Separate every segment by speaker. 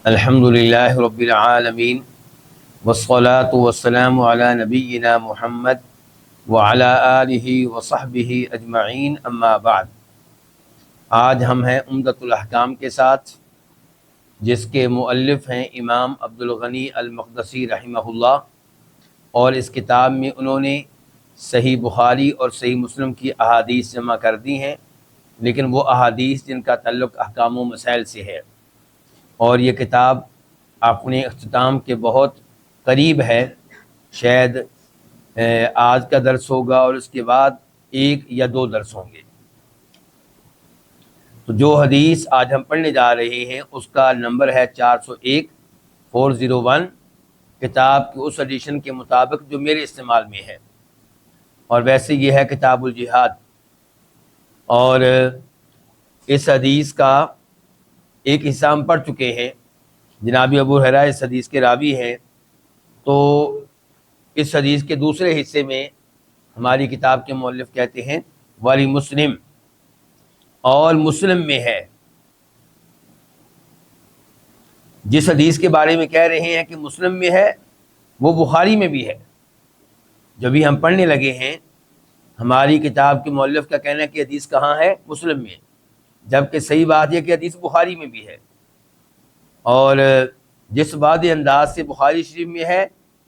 Speaker 1: الحمد للہ رب العالمین والصلاة والسلام علی نبینا محمد وعلی آلہ وصحبہ اجمعین، اما بعد۔ آج ہم ہیں عمدۃ الاحکام کے ساتھ، جس کے مؤلف ہیں امام عبد الغنی المقدسی رحمہ اللہ، اور اس کتاب میں انہوں نے صحیح بخاری اور صحیح مسلم کی احادیث جمع کر دی ہیں، لیکن وہ احادیث جن کا تعلق احکام و مسائل سے ہے، اور یہ کتاب اپنے اختتام کے بہت قریب ہے۔ شاید آج کا درس ہوگا اور اس کے بعد 1 یا 2 درس ہوں گے۔ تو جو حدیث آج ہم پڑھنے جا رہے ہیں اس کا نمبر ہے 401 کتاب کے اس ایڈیشن کے مطابق جو میرے استعمال میں ہے، اور ویسے یہ ہے کتاب الجہاد۔ اور اس حدیث کا ایک حصہ ہم پڑھ چکے ہیں، جناب ابو ہریرہ اس حدیث کے راوی ہیں، تو اس حدیث کے دوسرے حصے میں ہماری کتاب کے مؤلف کہتے ہیں ولی مسلم، اور مسلم میں ہے۔ جس حدیث کے بارے میں کہہ رہے ہیں کہ مسلم میں ہے، وہ بخاری میں بھی ہے۔ جو بھی ہم پڑھنے لگے ہیں، ہماری کتاب کے مؤلف کا کہنا ہے کہ حدیث کہاں ہے؟ مسلم میں، جبکہ صحیح بات یہ کہ حدیث بخاری میں بھی ہے، اور جس واضح انداز سے بخاری شریف میں ہے،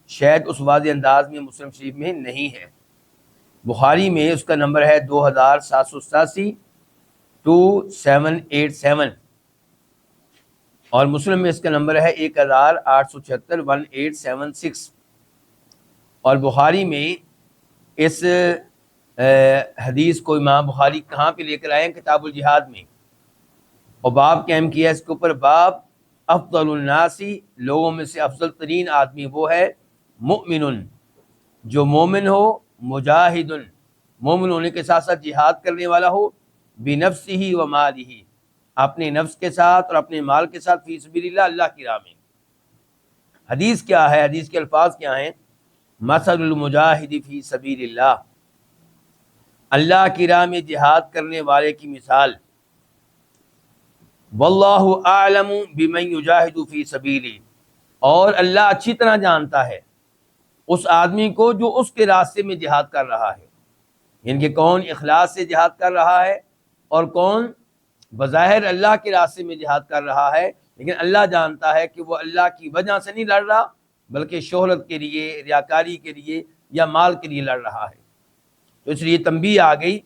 Speaker 1: شاید اس واضح انداز میں مسلم شریف میں نہیں ہے۔ بخاری میں اس کا نمبر ہے 2787 2787، اور مسلم میں اس کا نمبر ہے 1876 1876۔ اور بخاری میں اس حدیث کو امام بخاری کہاں پہ لے کر آئے ہیں؟ کتاب الجہاد میں، اور باب قائم کیا اس کے اوپر، باب افضل الناس، لوگوں میں سے افضل ترین آدمی وہ ہے مؤمن، جو مومن ہو، مجاہد، مومن ہونے کے ساتھ ساتھ جہاد کرنے والا ہو، بنفسہ و مالہ، اپنے نفس کے ساتھ اور اپنے مال کے ساتھ، فی سبیل اللہ، اللہ کی راہ میں۔ حدیث کیا ہے؟ حدیث کے الفاظ کیا ہیں؟ مثل المجاہد فی سبیل اللہ، اللہ کی راہ میں جہاد کرنے والے کی مثال، واللہ اعلم بمن یجاہد فی سبیلہ، اور اللہ اچھی طرح جانتا ہے اس آدمی کو جو اس کے راستے میں جہاد کر رہا ہے، یعنی کہ کون اخلاص سے جہاد کر رہا ہے اور کون بظاہر اللہ کے راستے میں جہاد کر رہا ہے، لیکن اللہ جانتا ہے کہ وہ اللہ کی وجہ سے نہیں لڑ رہا، بلکہ شہرت کے لیے، ریاکاری کے لیے یا مال کے لیے لڑ رہا ہے۔ تو اس لیے تنبیہ آ گئی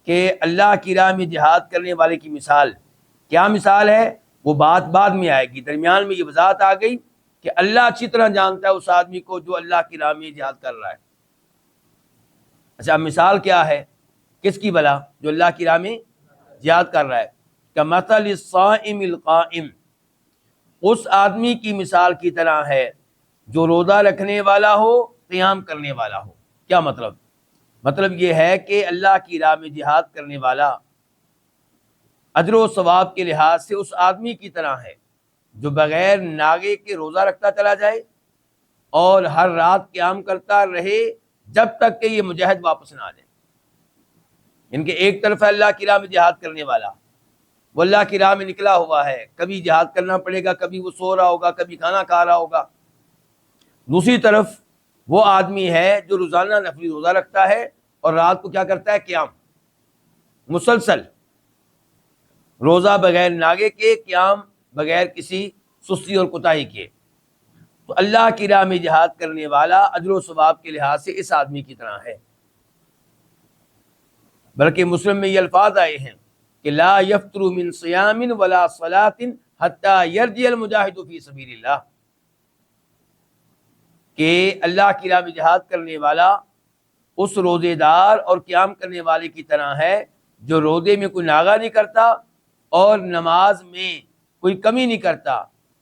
Speaker 1: کہ اللہ کی راہ میں جہاد کرنے والے کی مثال کیا مثال ہے، وہ بات بعد میں آئے گی، درمیان میں یہ وضاحت آ گئی کہ اللہ اچھی طرح جانتا ہے اس آدمی کو جو اللہ کی راہ میں جہاد کر رہا ہے۔ اچھا، مثال کیا ہے؟ کس کی بلا؟ جو اللہ کی راہ میں جہاد کر رہا ہے۔ کمثل الصائم القائم، اس آدمی کی مثال کی طرح ہے جو روزہ رکھنے والا ہو، قیام کرنے والا ہو۔ کیا مطلب؟ مطلب یہ ہے کہ اللہ کی راہ میں جہاد کرنے والا اجر و ثواب کے لحاظ سے اس آدمی کی طرح ہے جو بغیر ناگے کے روزہ رکھتا چلا جائے اور ہر رات قیام کرتا رہے جب تک کہ یہ مجاہد واپس نہ آ جائے۔ ان کے ایک طرف ہے اللہ کی راہ میں جہاد کرنے والا، وہ اللہ کی راہ میں نکلا ہوا ہے، کبھی جہاد کرنا پڑے گا، کبھی وہ سو رہا ہوگا، کبھی کھانا کھا رہا ہوگا۔ دوسری طرف وہ آدمی ہے جو روزانہ نفلی روزہ رکھتا ہے اور رات کو کیا کرتا ہے؟ قیام، مسلسل روزہ بغیر ناگے کے، قیام بغیر کسی سستی اور کوتاہی کے۔ تو اللہ کی راہ میں جہاد کرنے والا اجر و ثواب کے لحاظ سے اس آدمی کی طرح ہے۔ بلکہ مسلم میں یہ الفاظ آئے ہیں کہ لا یفتر من صیام ولا صلاۃ حتی یرجع المجاہد فی سبیل اللہ، کہ اللہ کی راہ میں جہاد کرنے والا اس روزے دار اور قیام کرنے والے کی طرح ہے جو روزے میں کوئی ناغہ نہیں کرتا اور نماز میں کوئی کمی نہیں کرتا،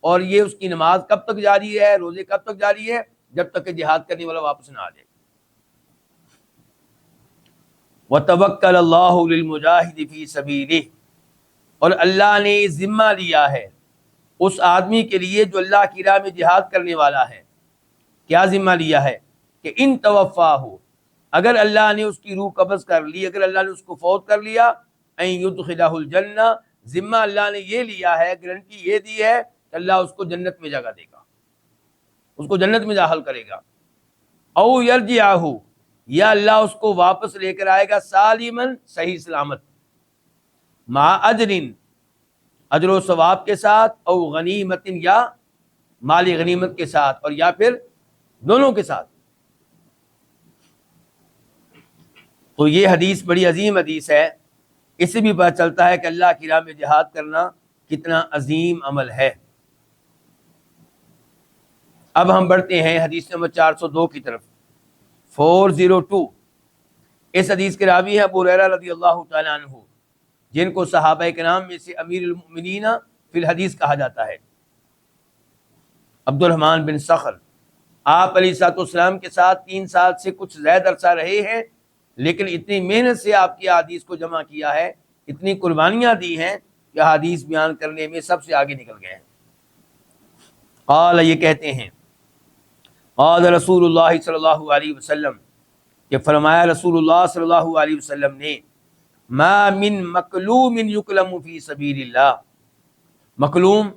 Speaker 1: اور یہ اس کی نماز کب تک جاری ہے، روزے کب تک جاری ہے؟ جب تک کہ جہاد کرنے والا واپس نہ آ جائے۔ وَتَوَكَّلَ اللَّهُ لِلْمُجَاهِدِ فِي سَبِيلِهِ، اور اللہ نے ذمہ لیا ہے اس آدمی کے لیے جو اللہ کی راہ میں جہاد کرنے والا ہے۔ کیا ذمہ لیا ہے؟ کہ ان توفاہ، اگر اللہ نے اس کی روح قبض کر لی، اگر اللہ نے اس کو فوت کر لیا، ان یدخلہ الجنہ، ذمہ اللہ نے یہ لیا ہے، گارنٹی یہ دی ہے کہ اللہ اس کو جنت میں جگہ دے گا، اس کو جنت میں داخل کرے گا۔ او یرجعہ، یا اللہ اس کو واپس لے کر آئے گا سالمن، صحیح سلامت، مع اجرن، اجر و ثواب کے ساتھ، او غنیمت، یا مالی غنیمت کے ساتھ، اور یا پھر دونوں کے ساتھ۔ تو یہ حدیث بڑی عظیم حدیث ہے، اس سے بھی پتہ چلتا ہے کہ اللہ کی راہ میں جہاد کرنا کتنا عظیم عمل ہے۔ اب ہم بڑھتے ہیں حدیث نمبر 402 کی طرف، 402۔ اس حدیث کے راوی ہیں ابو ہریرہ رضی اللہ تعالیٰ عنہ، جن کو صحابہ کرام میں سے امیر المؤمنین فی الحدیث کہا جاتا ہے، عبد الرحمن بن صخر۔ آپ علیہ الصلوۃ والسلام کے ساتھ 3 سال سے کچھ زیادہ عرصہ رہے ہیں، لیکن اتنی محنت سے آپ کی احادیث کو جمع کیا ہے، اتنی قربانیاں دی ہیں کہ احادیث بیان کرنے میں سب سے آگے نکل گئے ہیں۔ قال، یہ کہتے ہیں، قال رسول اللہ صلی اللہ علیہ وسلم، کہ فرمایا رسول اللہ صلی اللہ علیہ وسلم نے، ما من مکلوم یکلم فی سبیل اللہ، مکلوم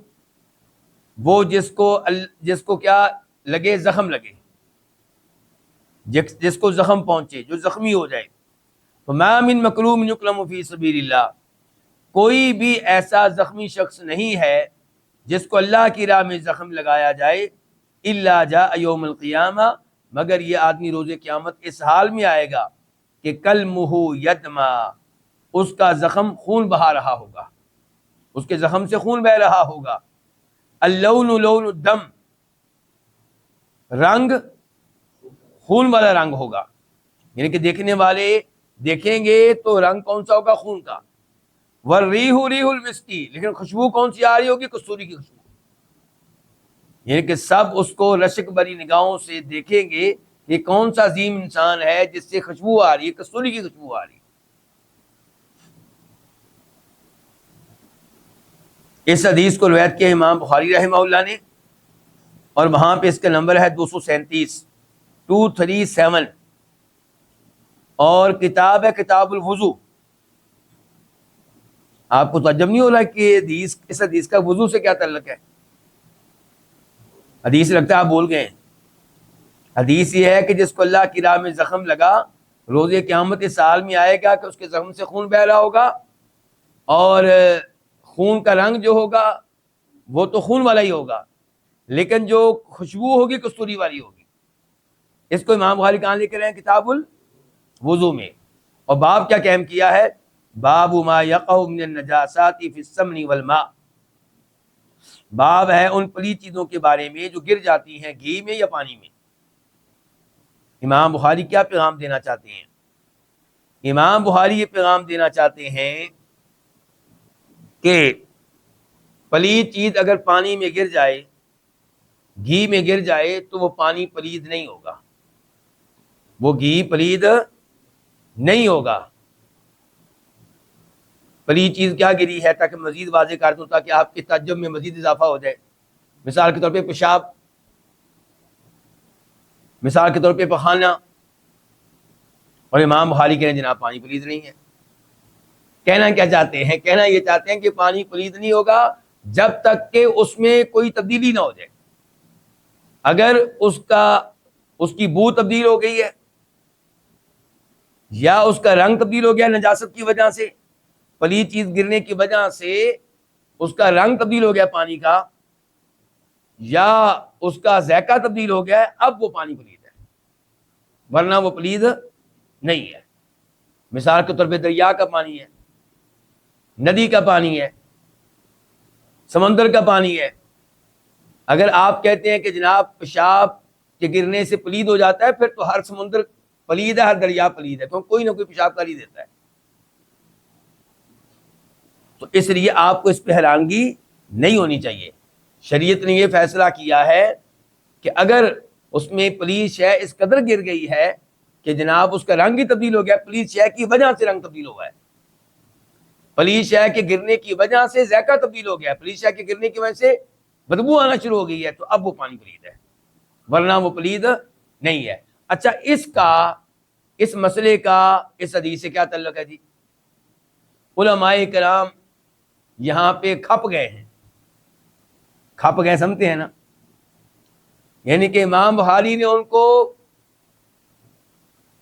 Speaker 1: وہ جس کو کیا لگے، زخم لگے، جس کو زخم پہنچے، جو زخمی ہو جائے۔ تو ما من مکلوم یکلم فی سبیل اللہ، کوئی بھی ایسا زخمی شخص نہیں ہے جس کو اللہ کی راہ میں زخم لگایا جائے، الا جاء یوم القیامہ، مگر یہ آدمی روز قیامت اس حال میں آئے گا کہ کلمہ یدمع، اس کا زخم خون بہا رہا ہوگا، اس کے زخم سے خون بہ رہا ہوگا۔ اللون لون الدم، رنگ خون والا رنگ ہوگا، یعنی کہ دیکھنے والے دیکھیں گے تو رنگ کون سا ہوگا، خون کا۔ والریح ریح المسکی، لیکن خوشبو کون سی آ رہی ہوگی، کستوری کی خوشبو، یعنی کہ سب اس کو رشک بری نگاہوں سے دیکھیں گے، یہ کون سا عظیم انسان ہے جس سے خوشبو آ رہی ہے، کستوری کی خوشبو آ رہی ہے۔ اس حدیث کو روایت کیا امام بخاری رحمہ اللہ نے، اور وہاں پہ اس کا نمبر ہے 237، 237، اور کتاب ہے کتاب الوضو۔ آپ کو تعجب نہیں ہو رہا کہ اس حدیث کا وضو سے کیا تعلق ہے؟ حدیث لگتا ہے آپ بول گئے ہیں۔ حدیث یہ ہے کہ جس کو اللہ کی راہ میں زخم لگا، روز قیامت اس حال میں آئے گا کہ اس کے زخم سے خون بہ رہا ہوگا، اور خون کا رنگ جو ہوگا وہ تو خون والا ہی ہوگا، لیکن جو خوشبو ہوگی کستوری والی ہوگی۔ اس کو امام بخاری کہاں لے کر رہے ہیں؟ کتاب الوضو میں۔ اور باب کیا قائم کیا ہے؟ باب ما یقع من النجاسات فی السمن والماء، باب ہے ان پلید چیزوں کے بارے میں جو گر جاتی ہیں گھی میں یا پانی میں۔ امام بخاری کیا پیغام دینا چاہتے ہیں؟ امام بخاری یہ پیغام دینا چاہتے ہیں کہ پلید چیز اگر پانی میں گر جائے، گھی میں گر جائے، تو وہ پانی پلید نہیں ہوگا، وہ گھی پلید نہیں ہوگا۔ پلید چیز کیا گری ہے، تاکہ مزید واضح کر دوں، تاکہ آپ کے تعجب میں مزید اضافہ ہو جائے۔ مثال کے طور پہ پیشاب، مثال کے طور پہ پخانہ، اور امام بخاری کہہ رہے ہیں جناب پانی پلید نہیں ہے۔ کہنا کیا چاہتے ہیں؟ کہنا یہ چاہتے ہیں کہ پانی پلید نہیں ہوگا جب تک کہ اس میں کوئی تبدیلی نہ ہو جائے۔ اگر اس کی بو تبدیل ہو گئی ہے، یا اس کا رنگ تبدیل ہو گیا نجاست کی وجہ سے، پلید چیز گرنے کی وجہ سے اس کا رنگ تبدیل ہو گیا پانی کا، یا اس کا ذائقہ تبدیل ہو گیا ہے، اب وہ پانی پلید ہے، ورنہ وہ پلید نہیں ہے۔ مثال کے طور پہ دریا کا پانی ہے، ندی کا پانی ہے، سمندر کا پانی ہے۔ اگر آپ کہتے ہیں کہ جناب پیشاب کے گرنے سے پلید ہو جاتا ہے، پھر تو ہر سمندر پلید ہے، ہر دریا پلید ہے، کیونکہ کوئی نہ کوئی پیشاب کر ہی دیتا ہے۔ تو اس لیے آپ کو اس پہ حیرانگی نہیں ہونی چاہیے۔ شریعت نے یہ فیصلہ کیا ہے کہ اگر اس میں پلید شے اس قدر گر گئی ہے کہ جناب اس کا رنگ ہی تبدیل ہو گیا، پلید شے کی وجہ سے رنگ تبدیل ہوا ہے، پلید شے کے گرنے کی وجہ سے ذائقہ تبدیل ہو گیا، پلید شے کے گرنے کی وجہ سے بدبو آنا شروع ہو گئی ہے، تو اب وہ پانی پلید ہے، ورنہ وہ پلید نہیں ہے۔ اچھا، اس مسئلے کا اس حدیث سے کیا تعلق ہے جی؟ علماء کرام یہاں پہ کھپ گئے ہیں، کھپ گئے سمجھتے ہیں نا، یعنی کہ امام بخاری نے ان کو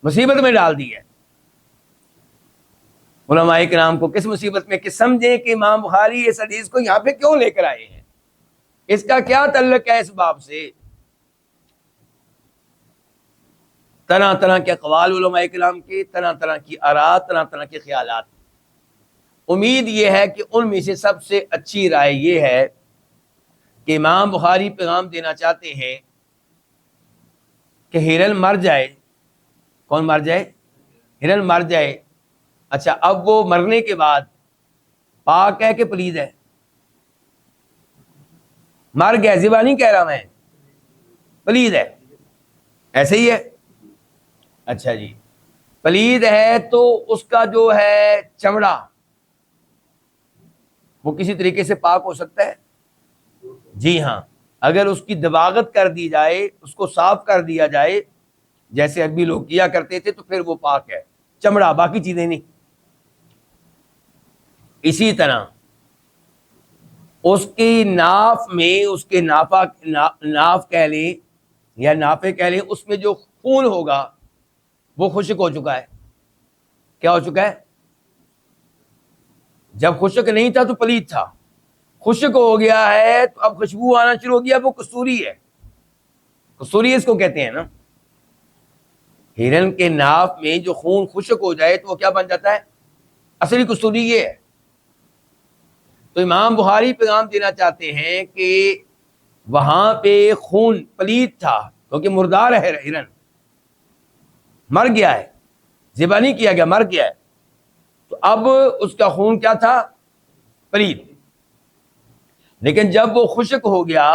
Speaker 1: مصیبت میں ڈال دی ہے۔ علماء کرام کو کس مصیبت میں کہ سمجھیں کہ امام بخاری اس حدیث کو یہاں پہ کیوں لے کر آئے ہیں، اس کا کیا تعلق ہے اس باب سے۔ طرح طرح کے اقوال علماء کرام کے، طرح طرح کی آراء، طرح طرح کے خیالات۔ امید یہ ہے کہ ان میں سے سب سے اچھی رائے یہ ہے کہ امام بخاری پیغام دینا چاہتے ہیں کہ ہرن مر جائے۔ کون مر جائے؟ ہرن مر جائے۔ اچھا، اب وہ مرنے کے بعد پاک ہے کہ پلید ہے؟ مر گیا، ذبح نہیں کہہ رہا میں، پلید ہے، ایسے ہی ہے؟ اچھا جی، پلید ہے تو اس کا جو ہے چمڑا وہ کسی طریقے سے پاک ہو سکتا ہے؟ جی ہاں، اگر اس کی دباغت کر دی جائے، اس کو صاف کر دیا جائے جیسے عربی لوگ کیا کرتے تھے، تو پھر وہ پاک ہے، چمڑا، باقی چیزیں نہیں۔ اسی طرح اس کی ناف میں، اس کے ناف کہہ لیں یا نافے کہہ لیں، اس میں جو خون ہوگا وہ خشک ہو چکا ہے۔ کیا ہو چکا ہے؟ جب خشک نہیں تھا تو پلید تھا، خشک ہو گیا ہے تو اب خوشبو آنا شروع ہو گیا، وہ کستوری ہے۔ کستوری اس کو کہتے ہیں نا۔ ہرن کے ناف میں جو خون خشک ہو جائے تو وہ کیا بن جاتا ہے؟ اصلی کستوری یہ ہے۔ تو امام بخاری پیغام دینا چاہتے ہیں کہ وہاں پہ خون پلید تھا کیونکہ مردار ہے، ہرن مر گیا ہے، ذبح نہیں کیا گیا، مر گیا ہے، تو اب اس کا خون کیا تھا؟ پلید۔ لیکن جب وہ خشک ہو گیا،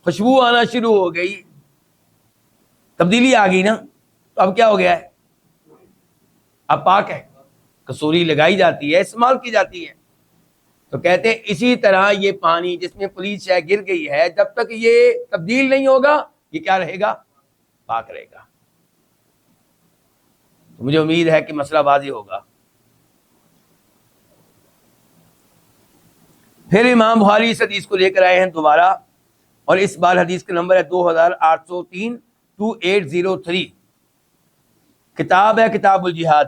Speaker 1: خوشبو آنا شروع ہو گئی، تبدیلی آ گئی نا، تو اب کیا ہو گیا ہے؟ اب پاک ہے، کسوری لگائی جاتی ہے، استعمال کی جاتی ہے۔ تو کہتے ہیں اسی طرح یہ پانی جس میں پلید شے گر گئی ہے، جب تک یہ تبدیل نہیں ہوگا یہ کیا رہے گا؟ پاک رہے گا۔ تو مجھے امید ہے کہ مسئلہ واضح ہوگا۔ پھر امام بخاری اس حدیث کو لے کر آئے ہیں دوبارہ، اور اس بار حدیث کا نمبر ہے 2803 2803۔ کتاب ہے کتاب الجہاد۔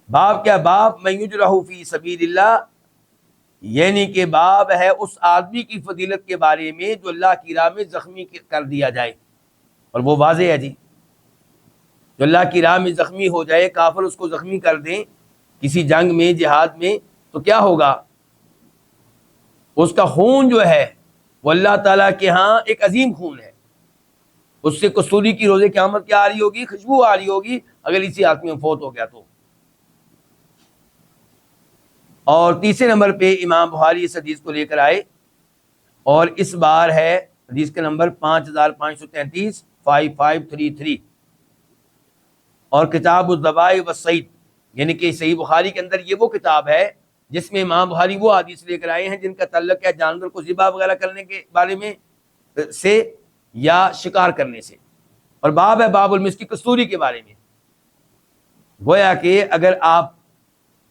Speaker 1: باب کیا؟ باب من یجرح فی سبیل اللہ، یعنی کہ باب ہے اس آدمی کی فضیلت کے بارے میں جو اللہ کی راہ میں زخمی کر دیا جائے، اور وہ واضح ہے جی، جو اللہ کی راہ میں زخمی ہو جائے، کافر اس کو زخمی کر دیں کسی جنگ میں، جہاد میں، تو کیا ہوگا؟ اس کا خون جو ہے وہ اللہ تعالیٰ کے ہاں ایک عظیم خون ہے، اس سے کستوری کی روز قیامت کیا آ رہی ہوگی؟ خوشبو آ رہی ہوگی، اگر اسی آدمی میں فوت ہو گیا تو۔ اور تیسرے نمبر پہ امام بخاری اس حدیث کو لے کر آئے، اور اس بار ہے حدیث کا نمبر 5533 5533، اور کتاب الذبائح والصید، یعنی کہ صحیح بخاری کے اندر یہ وہ کتاب ہے جس میں امام بخاری وہ حدیث لے کر آئے ہیں جن کا تعلق ہے جانور کو ذبح وغیرہ کرنے کے بارے میں سے یا شکار کرنے سے، اور باب ہے باب المسک، کستوری کے بارے میں۔ گویا کہ اگر آپ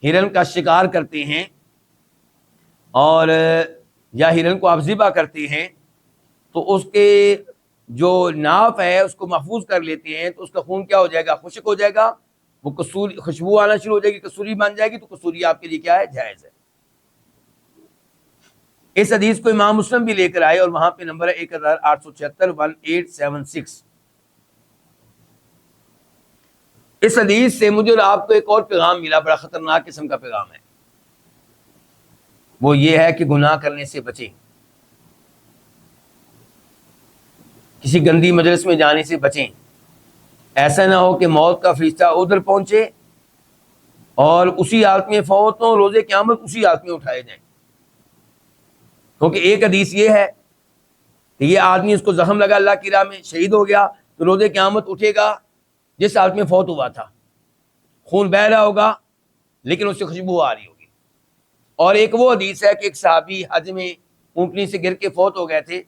Speaker 1: ہرن کا شکار کرتے ہیں اور یا ہرن کو آپ ذبح کرتے ہیں تو اس کے جو ناف ہے اس کو محفوظ کر لیتے ہیں، تو اس کا خون کیا ہو جائے گا؟ خشک ہو جائے گا، وہ کستوری، خوشبو آنا شروع ہو جائے گی، کستوری بن جائے گی، تو کستوری آپ کے لیے کیا ہے؟ جائز ہے۔ اس حدیث کو امام مسلم بھی لے کر آئے، اور وہاں پہ نمبر ہے 1876 1876۔ اس حدیث سے مجھے اور آپ کو ایک اور پیغام ملا، بڑا خطرناک قسم کا پیغام ہے، وہ یہ ہے کہ گناہ کرنے سے بچیں، کسی گندی مجلس میں جانے سے بچیں۔ ایسا نہ ہو کہ موت کا فرشتہ ادھر پہنچے اور اسی حالت میں فوت ہوں، روز قیامت اسی حالت میں اٹھائے جائیں۔ کیونکہ ایک حدیث یہ ہے کہ یہ آدمی، اس کو زخم لگا اللہ کی راہ میں، شہید ہو گیا، تو روز قیامت اٹھے گا جس حالت میں فوت ہوا تھا، خون بہ رہا ہوگا لیکن اس سے خوشبو آ رہی ہوگی۔ اور ایک وہ حدیث ہے کہ ایک صحابی حج میں اونٹنی سے گر کے فوت ہو گئے تھے،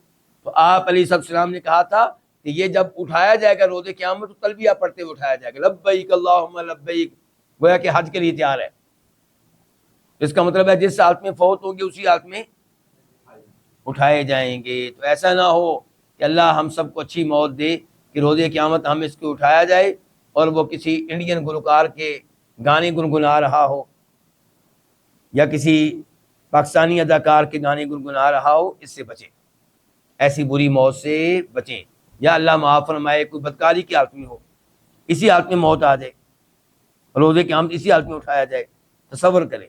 Speaker 1: تو آپ علیہ السلام نے کہا تھا کہ یہ جب اٹھایا جائے گا روز قیامت تو تلبیہ پڑھتے ہوئے اٹھایا جائے گا، لبیک اللہم لبیک، گویا کہ حج کے لیے تیار ہے۔ اس کا مطلب ہے جس حالت میں فوت ہوگی اسی حالت میں اٹھائے جائیں گے۔ تو ایسا نہ ہو کہ اللہ ہم سب کو اچھی موت دے کہ روز قیامت ہم اس کو اٹھایا جائے اور وہ کسی انڈین گلوکار کے گانے گنگنا رہا ہو یا کسی پاکستانی اداکار کے گانے گنگنا رہا ہو۔ اس سے بچیں، ایسی بری موت سے بچیں۔ یا اللہ معاف فرمائے کوئی بدکاری کی حالت میں ہو، اسی حالت میں موت آ جائے، روز قیامت اسی حالت میں اٹھایا جائے، تصور کریں۔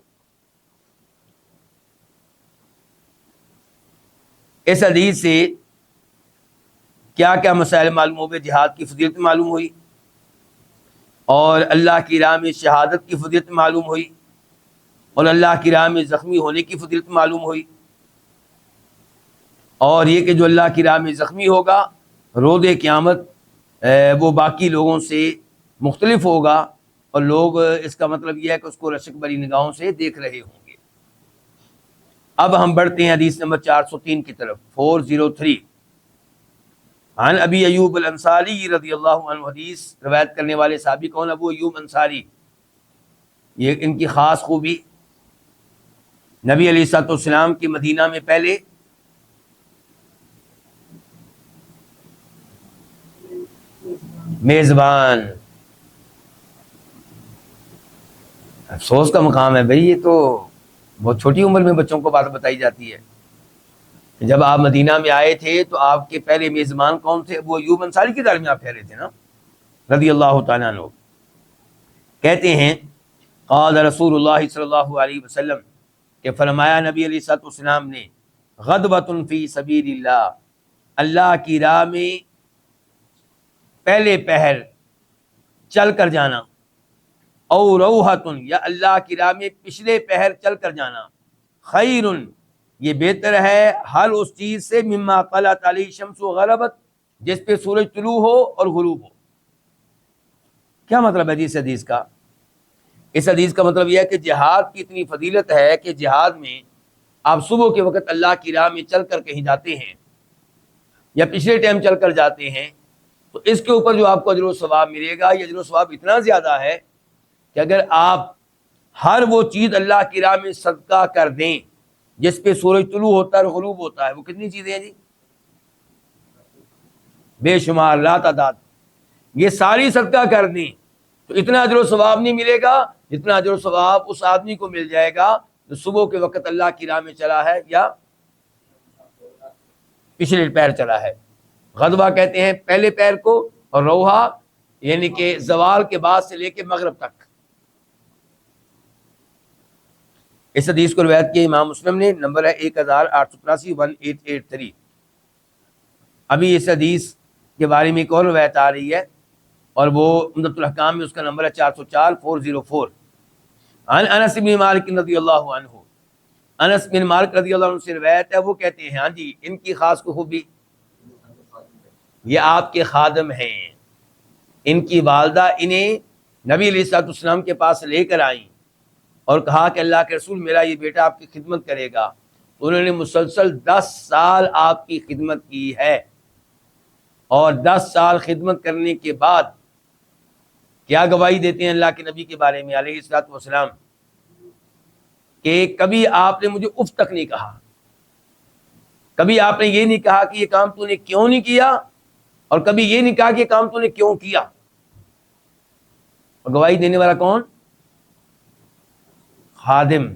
Speaker 1: اس حدیث سے کیا کیا مسائل معلوم ہوئے؟ جہاد کی فضیلت معلوم ہوئی، اور اللہ کی راہ میں شہادت کی فضیلت معلوم ہوئی، اور اللہ کی راہ میں زخمی ہونے کی فضیلت معلوم ہوئی، اور یہ کہ جو اللہ کی راہ میں زخمی ہوگا روز قیامت وہ باقی لوگوں سے مختلف ہوگا، اور لوگ اس کا مطلب یہ ہے کہ اس کو رشک بری نگاہوں سے دیکھ رہے ہوں گے۔ اب ہم بڑھتے ہیں حدیث نمبر 403 کی طرف، 403۔ عن ابی ایوب الانصاری رضی اللہ عنہ، حدیث روایت کرنے والے صحابی کون؟ ابو ایوب انصاری۔ یہ ان کی خاص خوبی، نبی علیہ الصلوۃ والسلام کی مدینہ میں پہلے میزبان، افسوس کا مقام ہے بھائی، یہ تو بہت چھوٹی عمر میں بچوں کو بات بتائی جاتی ہے کہ جب آپ مدینہ میں آئے تھے تو آپ کے پہلے میزبان کون تھے؟ ابو ایوب انصاری کے گھر میں آپ ٹھہرے تھے نا، رضی اللہ تعالیٰ عنہ۔ کہتے ہیں قال رسول اللہ صلی اللہ علیہ وسلم، کہ فرمایا نبی علیہ الصلوۃ والسلام نے، غدوۃ فی سبیل اللہ، اللہ کی راہ میں پہلے پہر چل کر جانا، او روحۃ، یا اللہ کی راہ میں پچھلے پہر چل کر جانا، خیر، یہ بہتر ہے ہر اس چیز سے، مما طلعت علیہ الشمس وغربت، جس پہ سورج طلوع ہو اور غروب ہو۔ کیا مطلب ہے اس حدیث کا؟ اس حدیث کا مطلب یہ ہے کہ جہاد کی اتنی فضیلت ہے کہ جہاد میں آپ صبح کے وقت اللہ کی راہ میں چل کر کہیں جاتے ہیں یا پچھلے ٹائم چل کر جاتے ہیں تو اس کے اوپر جو آپ کو اجر و ثواب ملے گا، یہ اجر و ثواب اتنا زیادہ ہے کہ اگر آپ ہر وہ چیز اللہ کی راہ میں صدقہ کر دیں جس پہ سورج طلوع ہوتا ہے اور غروب ہوتا ہے، وہ کتنی چیزیں ہیں جی؟ بے شمار، لا تعداد، یہ ساری صدقہ کر دیں تو اتنا اجر و ثواب نہیں ملے گا جتنا اجر و ثواب اس آدمی کو مل جائے گا جو صبح کے وقت اللہ کی راہ میں چلا ہے یا پچھلے پیر چلا ہے۔ غدوہ کہتے ہیں پہلے پیر کو، اور روحا یعنی کہ زوال کے بعد سے لے کے مغرب تک۔ اس حدیث کو روایت کیا امام مسلم نے، نمبر ہے 1883، 1883۔ ابھی اس حدیث کے بارے میں ایک اور روایت آ رہی ہے اور وہ عمدۃ الاحکام میں اس کا نمبر ہے 404، 404۔ عن انس بن مالک رضی اللہ عنہ، انس بن مالک رضی اللہ عنہ سے روایت ہے، وہ کہتے ہیں ہاں جی، ان کی خاص خوبی، یہ آپ کے خادم ہیں، ان کی والدہ انہیں نبی علیہ الصلوۃ والسلام کے پاس لے کر آئیں اور کہا کہ اللہ کے رسول میرا یہ بیٹا آپ کی خدمت کرے گا، تو انہوں نے مسلسل 10 سال آپ کی خدمت کی ہے، اور 10 سال خدمت کرنے کے بعد کیا گواہی دیتے ہیں اللہ کے نبی کے بارے میں علیہ الصلوۃ والسلام کہ کبھی آپ نے مجھے اف تک نہیں کہا، کبھی آپ نے یہ نہیں کہا کہ یہ کام تو نے کیوں نہیں کیا، اور کبھی یہ نہیں کہا کہ یہ کام تو نے کیوں کیا۔ اور گواہی دینے والا کون؟ خادم۔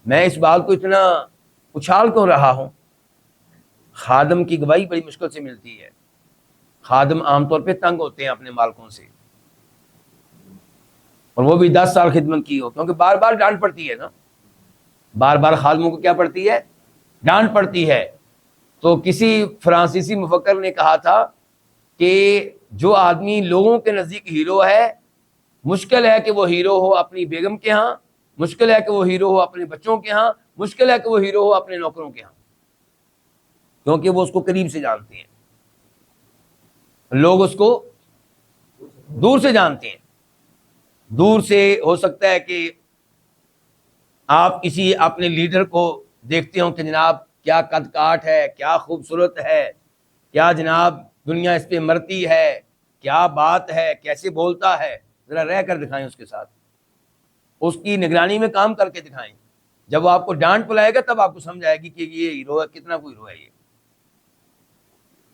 Speaker 1: میں اس بات کو اتنا اچھال کیوں رہا ہوں؟ خادم کی گواہی بڑی مشکل سے ملتی ہے، خادم عام طور پہ تنگ ہوتے ہیں اپنے مالکوں سے، اور وہ بھی 10 سال خدمت کی ہو، کیونکہ بار بار ڈانٹ پڑتی ہے نا، بار بار خادموں کو کیا پڑتی ہے؟ ڈانٹ پڑتی ہے۔ تو کسی فرانسیسی مفکر نے کہا تھا کہ جو آدمی لوگوں کے نزدیک ہیرو ہے، مشکل ہے کہ وہ ہیرو ہو اپنی بیگم کے ہاں، مشکل ہے کہ وہ ہیرو ہو اپنے بچوں کے ہاں، مشکل ہے کہ وہ ہیرو ہو اپنے نوکروں کے ہاں، کیونکہ وہ اس کو قریب سے جانتے ہیں، لوگ اس کو دور سے جانتے ہیں۔ دور سے ہو سکتا ہے کہ آپ کسی اپنے لیڈر کو دیکھتے ہوں کہ جناب کیا قد کاٹ ہے، کیا خوبصورت ہے، کیا جناب دنیا اس پہ مرتی ہے، کیا بات ہے، کیسے بولتا ہے، ذرا رہ کر دکھائیں اس کے ساتھ، اس کی نگرانی میں کام کر کے دکھائیں۔ جب وہ آپ کو ڈانٹ پلائے گا تب آپ کو سمجھ آئے گی کہ یہ ہیرو ہے، کتنا کوئی ہیرو ہے یہ.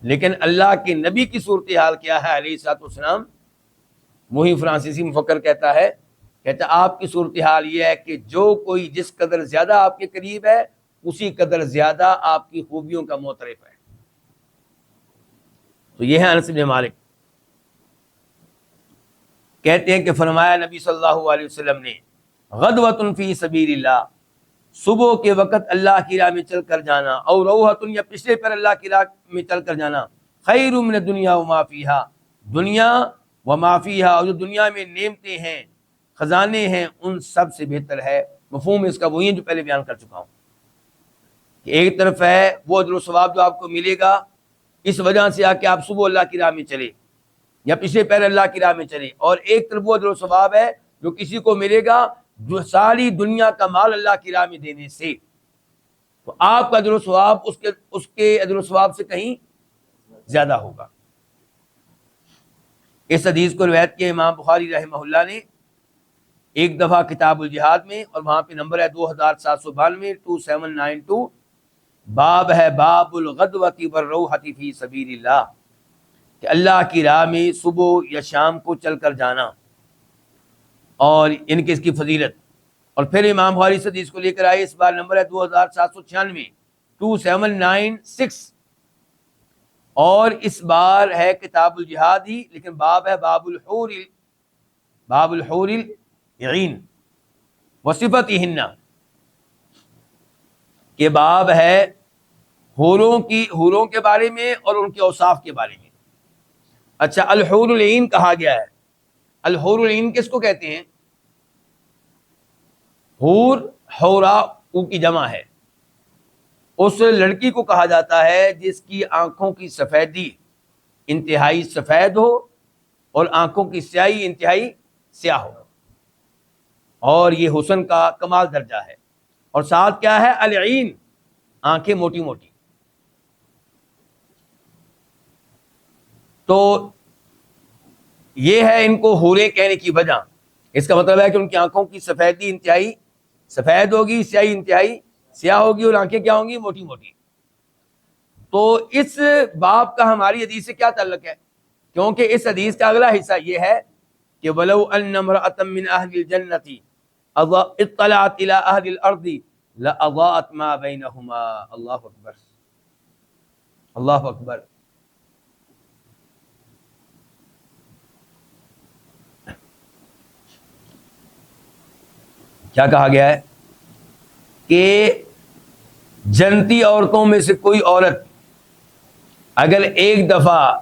Speaker 1: لیکن اللہ کے نبی کی صورتحال کیا ہے علیہ الصلوۃ والسلام؟ وہی فرانسیسی مفکر کہتا ہے آپ کی صورتحال یہ ہے کہ جو کوئی جس قدر زیادہ آپ کے قریب ہے اسی قدر زیادہ آپ کی خوبیوں کا معترف ہے. تو یہ ہے انس بن مالک، کہتے ہیں کہ فرمایا نبی صلی اللہ علیہ وسلم نے غدوۃ فی سبیل اللہ، صبح کے وقت اللہ کی راہ میں چل کر جانا، اور روحۃ یا پچھلے پر اللہ کی راہ میں چل کر جانا، خیر من الدنیا وما فیہا، دنیا وما فیہا، اور جو دنیا میں نعمتیں ہیں خزانے ہیں ان سب سے بہتر ہے. مفہوم اس کا وہی ہے جو پہلے بیان کر چکا ہوں کہ ایک طرف ہے وہ اجر و ثواب جو آپ کو ملے گا اس وجہ سے کہ آپ صبح اللہ کی راہ میں چلے یا پچھلے پہر اللہ کی راہ میں چلے، اور ایک طرف وہ اجر و ثواب ہے جو کسی کو ملے گا جو ساری دنیا کا مال اللہ کی راہ میں دینے سے. تو آپ کا اجر و ثواب اس کے اجر و ثواب سے کہیں زیادہ ہوگا. اس حدیث کو روایت کیا امام بخاری رحمہ اللہ نے ایک دفعہ کتاب الجہاد میں، اور وہاں پہ نمبر ہے 2792 2792، باب ہے باب الغدوۃ والروحۃ فی سبیل اللہ، کہ اللہ کی راہ میں صبح یا شام کو چل کر جانا اور ان کی اس کی فضیلت. اور پھر امام بخاری اس حدیث کو لے کر آئے، اس بار نمبر ہے 2796 2796، اور اس بار ہے کتاب الجہاد ہی، لیکن باب ہے باب الحور العین وصفتہن، کہ باب ہے حوروں کے بارے میں اور ان کے اوصاف کے بارے میں. اچھا، الحور العین کہا گیا ہے. الحور العین کس کو کہتے ہیں؟ حور حورا کی جمع ہے. اس لڑکی کو کہا جاتا ہے جس کی آنکھوں کی سفیدی انتہائی سفید ہو اور آنکھوں کی سیاہی انتہائی سیاہ ہو، اور یہ حسن کا کمال درجہ ہے. اور ساتھ کیا ہے؟ العین، آنکھیں موٹی موٹی. تو یہ ہے ان کو حوریں کہنے کی وجہ. اس کا مطلب ہے کہ ان کی آنکھوں کی سفیدی انتہائی سفید ہوگی، سیاہی انتہائی سیاہ ہوگی، اور آنکھیں کیا ہوں گی؟ موٹی موٹی. تو اس باب کا ہماری حدیث سے کیا تعلق ہے؟ کیونکہ اس حدیث کا اگلا حصہ یہ ہے کہ وَلَوْ أَنَّ امْرَأَةً مِّنْ أَهْلِ الْجَنَّةِ اطَّلَعَتْ إِلَىٰ أَهْلِ الْأَرْضِ لَأَضَاءَتْ مَا بَيْنَهُمَا. اللہ اکبر، اللہ اکبر. کیا کہا گیا ہے کہ جنتی عورتوں میں سے کوئی عورت اگر ایک دفعہ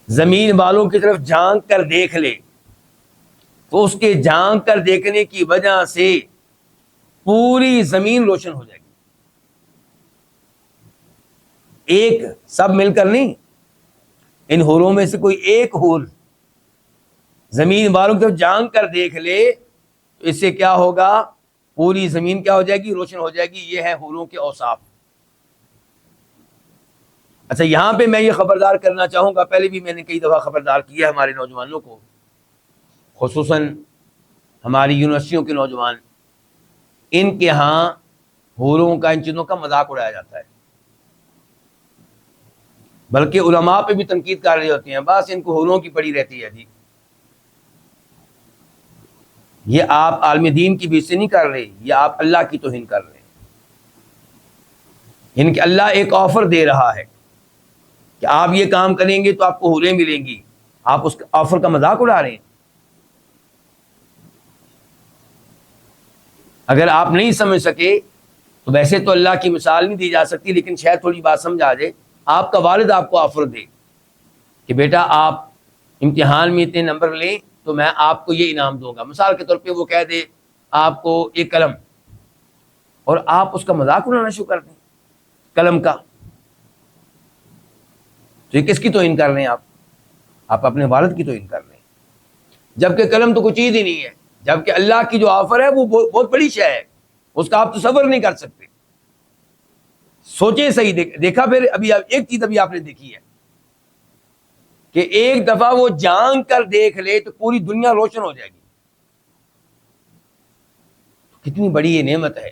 Speaker 1: زمین والوں کی طرف جھانک کر دیکھ لے تو اس کے جھانک کر دیکھنے کی وجہ سے پوری زمین روشن ہو جائے گی. ایک، سب مل کر نہیں، ان حوروں میں سے کوئی ایک حور زمین والوں کی طرف جھانک کر دیکھ لے تو اس سے کیا ہوگا؟ پوری زمین کیا ہو جائے گی؟ روشن ہو جائے گی. یہ ہے حوروں کے اوصاف. اچھا، یہاں پہ میں یہ خبردار کرنا چاہوں گا، پہلے بھی میں نے کئی دفعہ خبردار کیا ہے ہمارے نوجوانوں کو، خصوصاً ہماری یونیورسٹیوں کے نوجوان، ان کے ہاں حوروں کا، ان چیزوں کا مذاق اڑایا جاتا ہے، بلکہ علماء پہ بھی تنقید کر رہے ہوتے ہیں، بس ان کو حوروں کی پڑی رہتی ہے جی. یہ آپ عالم دین کی بھی سے نہیں کر رہے، یہ آپ اللہ کی توہین کر رہے ہیں. ان کے اللہ ایک آفر دے رہا ہے کہ آپ یہ کام کریں گے تو آپ کو حوریں ملیں گی، آپ اس آفر کا مذاق اڑا رہے ہیں. اگر آپ نہیں سمجھ سکے تو ویسے تو اللہ کی مثال نہیں دی جا سکتی، لیکن شاید تھوڑی بات سمجھ آ جائے. آپ کا والد آپ کو آفر دے کہ بیٹا آپ امتحان میں اتنے نمبر لیں تو میں آپ کو یہ انعام دوں گا. مثال کے طور پہ وہ کہہ دے آپ کو ایک قلم، اور آپ اس کا مذاق اڑانا شروع کر دیں قلم کا، تو یہ کس کی توہین کر رہے ہیں آپ اپنے والد کی توہین کر رہے ہیں. جبکہ قلم تو کوئی چیز ہی نہیں ہے، جبکہ اللہ کی جو آفر ہے وہ بہت بڑی شے ہے، اس کا آپ تصور نہیں کر سکتے. سوچیں صحیح. دیکھا پھر ابھی ایک چیز ابھی آپ نے دیکھی ہے کہ ایک دفعہ وہ جان کر دیکھ لے تو پوری دنیا روشن ہو جائے گی. کتنی بڑی یہ نعمت ہے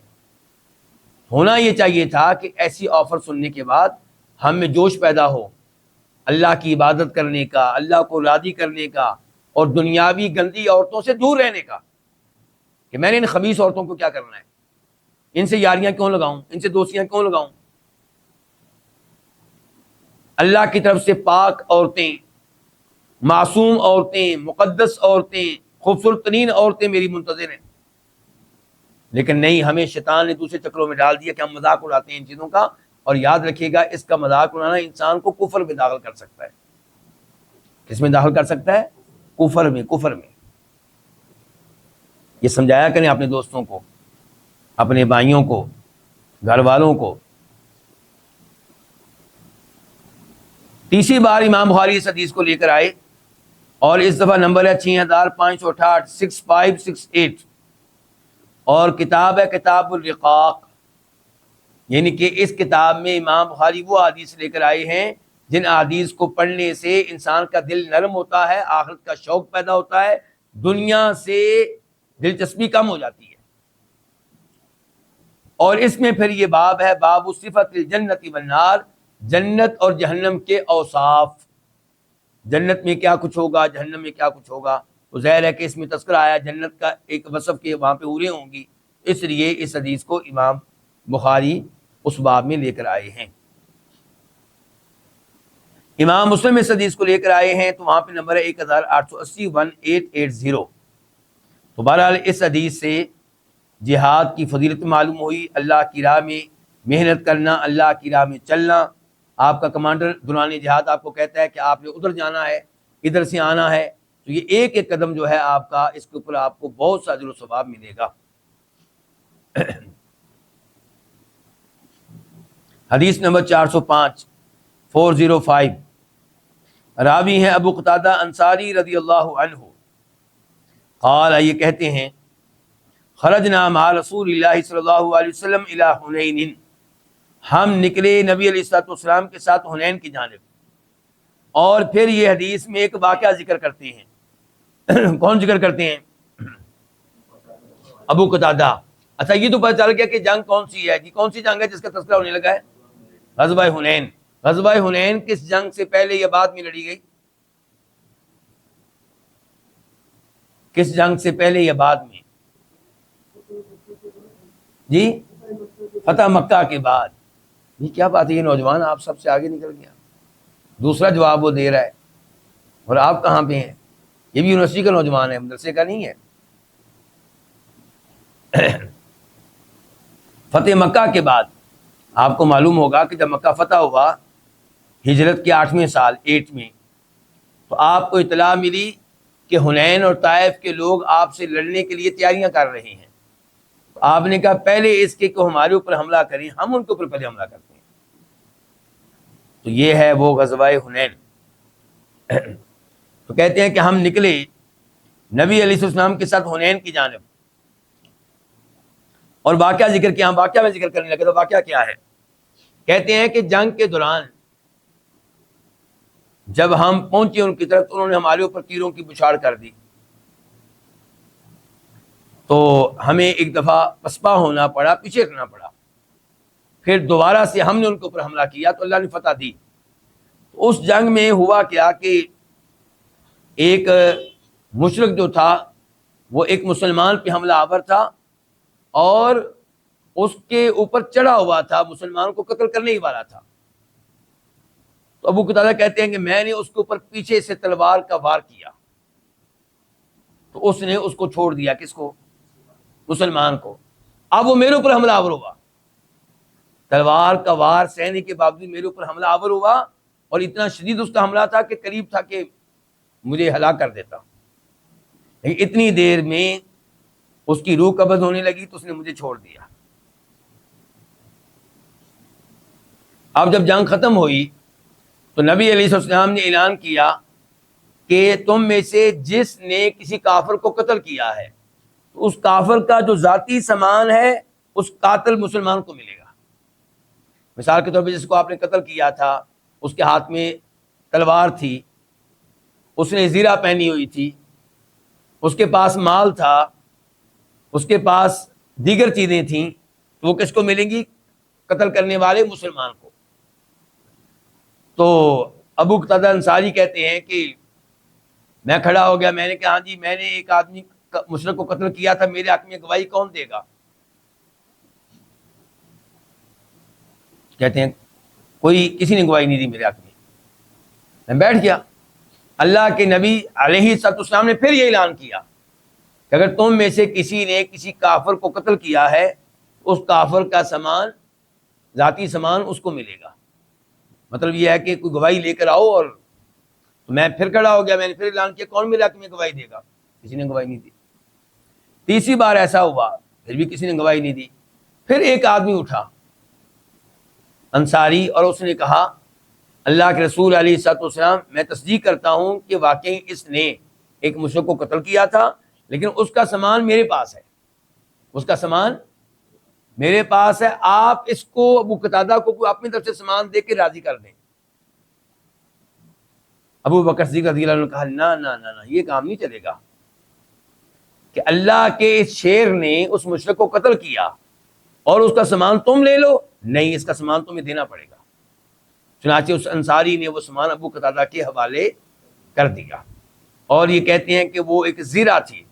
Speaker 1: ہونا یہ چاہیے تھا کہ ایسی آفر سننے کے بعد ہم میں جوش پیدا ہو اللہ کی عبادت کرنے کا، اللہ کو راضی کرنے کا، اور دنیاوی گندی عورتوں سے دور رہنے کا، کہ میں نے ان خبیث عورتوں کو کیا کرنا ہے، ان سے یاریاں کیوں لگاؤں، ان سے دوستیاں کیوں لگاؤں۔ اللہ کی طرف سے پاک عورتیں، معصوم عورتیں، مقدس عورتیں، خوبصورت ترین عورتیں میری منتظر ہیں، لیکن نہیں، ہمیں شیطان نے دوسرے چکروں میں ڈال دیا کہ ہم مذاق اڑاتے ہیں ان چیزوں کا، اور یاد رکھیے گا اس کا مذاق اڑانا انسان کو کفر میں داخل کر سکتا ہے۔ کس میں داخل کر سکتا ہے؟ کفر میں، کفر میں۔ یہ سمجھایا کریں اپنے دوستوں کو، اپنے بھائیوں کو، گھر والوں کو۔ تیسری بار امام بخاری اس حدیث کو لے کر آئے، اور اس دفعہ نمبر ہے 6568، 6568، اور کتاب ہے کتاب الرقاق، یعنی کہ اس کتاب میں امام بخاری وہ حدیث لے کر آئے ہیں جن حدیث کو پڑھنے سے انسان کا دل نرم ہوتا ہے، آخرت کا شوق پیدا ہوتا ہے، دنیا سے دلچسپی کم ہو جاتی ہے۔ اور اس میں پھر یہ باب ہے، باب صفت الجنت والنار، جنت اور جہنم کے اوصاف، جنت میں کیا کچھ ہوگا، جہنم میں کیا کچھ ہوگا۔ تو ظاہر ہے کہ اس میں تذکرہ آیا جنت کا ایک وصف کے وہاں پہ حوریں ہوں گی، اس لیے اس حدیث کو امام بخاری اس باب میں لے کر آئے ہیں۔ امام مسلم اس حدیث کو لے کر آئے ہیں تو وہاں پہ نمبر ہے 1880، 1880۔ تو بہرحال اس حدیث سے جہاد کی فضیلت معلوم ہوئی، اللہ کی راہ میں محنت کرنا، اللہ کی راہ میں چلنا۔ آپ کا کمانڈر دوران جہاد آپ کو کہتا ہے کہ آپ نے ادھر جانا ہے، ادھر سے آنا ہے، تو یہ ایک ایک قدم جو ہے آپ کا، اس کے اوپر آپ کو بہت سا اجر و ثواب ملے گا۔ حدیث نمبر 405، 405، راوی ہیں ابو قتادہ انصاری رضی اللہ عنہ، قال، یہ کہتے ہیں، خرجنا مع رسول اللہ صلی اللہ علیہ وسلم الی حنین، ہم نکلے نبی علیہ الصلوۃ والسلام کے ساتھ حنین کی جانب۔ اور پھر یہ حدیث میں ایک واقعہ ذکر کرتے ہیں۔ کون ذکر کرتے ہیں؟ ابو قتادہ۔ اچھا، یہ تو پتہ چل گیا کہ جنگ کون سی ہے جی، کون سی جنگ ہے جس کا تذکرہ ہونے لگا ہے؟ غزوہ حنین۔ غزوہ حنین کس جنگ سے پہلے یا بعد میں لڑی گئی؟ کس جنگ سے پہلے یا بعد میں؟ جی، فتح مکہ کے بعد۔ یہ کیا بات ہے، یہ نوجوان آپ سب سے آگے نکل گیا، دوسرا جواب وہ دے رہا ہے، اور آپ کہاں پہ ہیں؟ یہ بھی یونیورسٹی کا نوجوان ہے، مدرسے کا نہیں ہے۔ فتح مکہ کے بعد آپ کو معلوم ہوگا کہ جب مکہ فتح ہوا ہجرت کے 8ویں سال، 8 میں، تو آپ کو اطلاع ملی کہ حنین اور طائف کے لوگ آپ سے لڑنے کے لیے تیاریاں کر رہے ہیں۔ تو آپ نے کہا پہلے اس کے کہ ہمارے اوپر حملہ کریں، ہم ان کے اوپر پہلے حملہ کرتے ہیں۔ تو یہ ہے وہ غزوہ حنین۔ تو کہتے ہیں کہ ہم نکلے نبی علیہ السلام کے ساتھ حنین کی جانب، اور واقعہ ذکر کیا، ہم واقعہ میں ذکر کرنے لگے۔ تو واقعہ کیا ہے؟ کہتے ہیں کہ جنگ کے دوران جب ہم پہنچے ان کی طرف تو انہوں نے ہمارے اوپر تیروں کی بچھاڑ کر دی، تو ہمیں ایک دفعہ پسپا ہونا پڑا، پیچھے ہٹنا پڑا، پھر دوبارہ سے ہم نے ان کے اوپر حملہ کیا تو اللہ نے فتح دی۔ تو اس جنگ میں ہوا کیا کہ ایک مشرک جو تھا وہ ایک مسلمان پہ حملہ آور تھا، اور اس کے اوپر چڑھا ہوا تھا، مسلمان کو قتل کرنے ہی والا تھا۔ تو ابو قتادہ کہتے ہیں کہ میں نے اس کے اوپر پیچھے سے تلوار کا وار کیا، تو اس نے اس کو چھوڑ دیا۔ کس کو؟ مسلمان کو۔ اب وہ میرے اوپر حملہ آور ہوا، تلوار کا وار سہنے کے باوجود میرے اوپر حملہ آور ہوا، اور اتنا شدید اس کا حملہ تھا کہ قریب تھا کہ مجھے ہلاک کر دیتا، لیکن اتنی دیر میں اس کی روح قبض ہونے لگی تو اس نے مجھے چھوڑ دیا۔ اب جب جنگ ختم ہوئی تو نبی علیہ السلام نے اعلان کیا کہ تم میں سے جس نے کسی کافر کو قتل کیا ہے تو اس کافر کا جو ذاتی سامان ہے اس قاتل مسلمان کو ملے گا۔ مثال کے طور پہ جس کو آپ نے قتل کیا تھا اس کے ہاتھ میں تلوار تھی، اس نے زیرہ پہنی ہوئی تھی، اس کے پاس مال تھا، اس کے پاس دیگر چیزیں تھیں، تو وہ کس کو ملیں گی؟ قتل کرنے والے مسلمان کو۔ تو ابو قتادہ انصاری کہتے ہیں کہ میں کھڑا ہو گیا، میں نے کہا ہاں جی میں نے ایک آدمی مشرک کو قتل کیا تھا، میرے حق میں گواہی کون دے گا؟ کہتے ہیں کسی نے گواہی نہیں دی میرے حق میں بیٹھ گیا۔ اللہ کے نبی علیہ السلام نے پھر یہ اعلان کیا کہ اگر تم میں سے کسی نے کسی کافر کو قتل کیا ہے، اس کافر کا سامان، ذاتی سامان اس کو ملے گا۔ مطلب یہ ہے کہ کوئی گواہی لے کر آؤ، اور تو میں پھر کھڑا ہو گیا، میں نے پھر اعلان کیا کون میرے حق میں گواہی دے گا؟ کسی نے گواہی نہیں دی۔ تیسری بار ایسا ہوا، پھر بھی کسی نے گواہی نہیں دی۔ پھر ایک آدمی اٹھا انصاری، اور اس نے کہا اللہ کے رسول علیہ الصلوۃ والسلام میں تصدیق کرتا ہوں کہ واقعی اس نے ایک مشرک کو قتل کیا تھا، لیکن اس کا سامان میرے پاس ہے، اس کا سامان میرے پاس ہے، آپ اس کو ابو قتادہ کو اپنی طرف سے سامان دے کے راضی کر دیں۔ ابو بکر صدیق رضی اللہ عنہ نے کہا نہ یہ کام نہیں چلے گا کہ اللہ کے اس شیر نے اس مشرک کو قتل کیا اور اس کا سامان تم لے لو، نہیں، اس کا سامان تمہیں دینا پڑے گا۔ چنانچہ اس انصاری نے وہ سامان ابو قتادہ کے حوالے کر دیا، اور یہ کہتے ہیں کہ وہ ایک زیرہ تھی،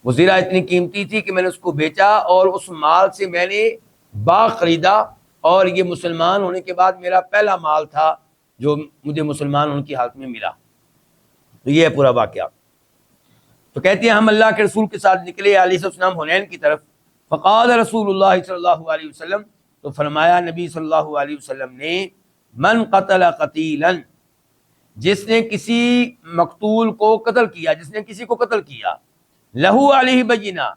Speaker 1: وہ زیرہ اتنی قیمتی تھی کہ میں نے اس کو بیچا، اور اس مال سے میں نے باغ خریدا، اور یہ مسلمان ہونے کے بعد میرا پہلا مال تھا جو مجھے مسلمان ہونے کی حالت میں ملا۔ تو یہ ہے پورا واقعہ۔ تو کہتے ہیں ہم اللہ کے رسول کے ساتھ نکلے علیہ السلام حنین کی طرف، فقال رسول اللہ صلی اللہ علیہ وسلم، تو فرمایا نبی صلی اللہ علیہ وسلم نے، من قتل قتیلا، جس نے کسی مقتول کو قتل کیا، جس نے کسی کو قتل کیا، لہو علیہ بینہ،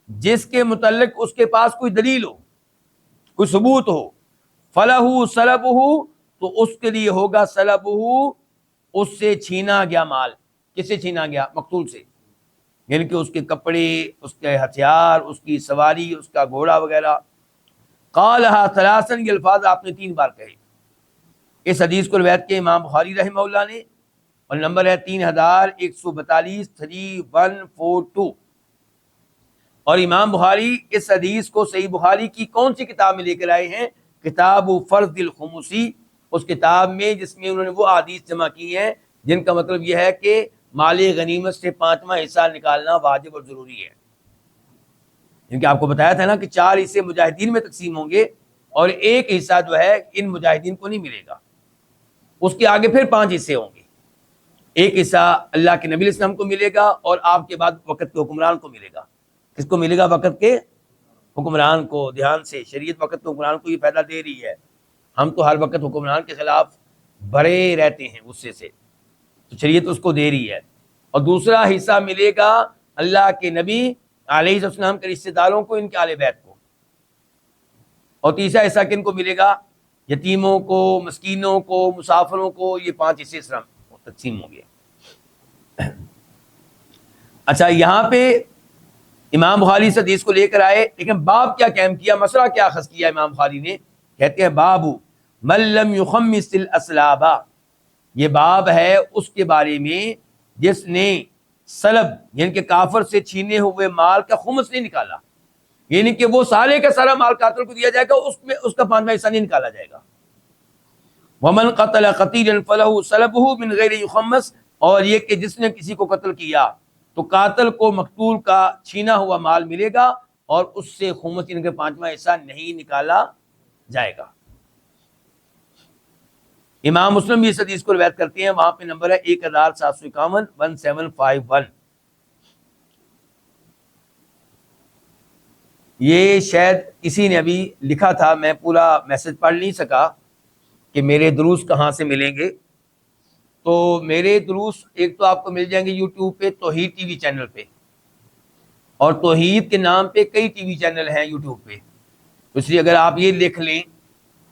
Speaker 1: جس کے متعلق اس کے پاس کوئی دلیل ہو، کوئی ثبوت ہو، فلہ سلبہ، تو اس کے لیے ہوگا سلبہ، اس سے چھینا گیا مال۔ کس سے چھینا گیا؟ مقتول سے، یعنی کہ اس کے کپڑے، اس کے ہتھیار، اس کی سواری، اس کا گھوڑا وغیرہ۔ قالھا ثلاثا، یہ الفاظ آپ نے 3 بار کہے۔ اس حدیث کو روایت کے امام بخاری رحمہ اللہ نے، اور نمبر ہے 3142، 3142۔ اور امام بخاری اس حدیث کو صحیح بخاری کی کون سی کتاب میں لے کر آئے ہیں؟ کتاب فرض الخمسی، اس کتاب میں جس میں انہوں نے وہ احادیث جمع کی ہیں جن کا مطلب یہ ہے کہ مال غنیمت سے 5واں حصہ نکالنا واجب اور ضروری ہے۔ کیونکہ آپ کو بتایا تھا نا کہ 4 حصے مجاہدین میں تقسیم ہوں گے، اور ایک حصہ جو ہے ان مجاہدین کو نہیں ملے گا، اس کے آگے پھر 5 حصے ہوں گے۔ ایک حصہ اللہ کے نبی علیہ السلام کو ملے گا، اور آپ کے بعد وقت کے حکمران کو ملے گا۔ کس کو ملے گا؟ وقت کے حکمران کو۔ دھیان سے، شریعت وقت کے حکمران کو یہ فائدہ دے رہی ہے۔ ہم تو ہر وقت حکمران کے خلاف بھرے رہتے ہیں غصے سے، تو شریعت اس کو دے رہی ہے۔ اور دوسرا حصہ ملے گا اللہ کے نبی علیہ السلام کے رشتہ داروں کو، ان کے آل بیت کو۔ اور تیسرا حصہ کن کو ملے گا؟ یتیموں کو، مسکینوں کو، مسافروں کو۔ یہ 5 حصے اس طرح تقسیم ہوں گے۔ اچھا، یہاں پہ امام بخاری اس حدیث کو لے کر آئے، لیکن باب کیا قائم کیا، مسئلہ کیا اخذ کیا امام بخاری نے؟ کہتے ہیں باب من لم یخمس الاسلاب، یہ باب ہے اس کے بارے میں جس نے سلب، یعنی کہ کافر سے چھینے ہوئے مال کا خمس نہیں نکالا، یعنی کہ وہ سارے کا سارا مال قاتل کو دیا جائے گا، اس میں اس کا 5واں حصہ نہیں نکالا جائے گا۔ ومن قتل قتیلا فلہ سلبہ من غیر یخمس، اور یہ کہ جس نے کسی کو قتل کیا تو قاتل کو مقتول کا چھینا ہوا مال ملے گا، اور اس سے خمس یعنی کہ 5واں حصہ نہیں نکالا جائے گا۔ امام مسلم بھی اس حدیث کو روایت کرتے ہیں، وہاں پہ نمبر ہے 1751، 1751۔ یہ شاید کسی نے ابھی لکھا تھا، میں پورا میسج پڑھ نہیں سکا کہ میرے دروس کہاں سے ملیں گے۔ تو میرے دروس ایک تو آپ کو مل جائیں گے یوٹیوب پہ، توحید ٹی وی چینل پہ، اور توحید کے نام پہ کئی ٹی وی چینل ہیں یوٹیوب پہ، اس لیے اگر آپ یہ لکھ لیں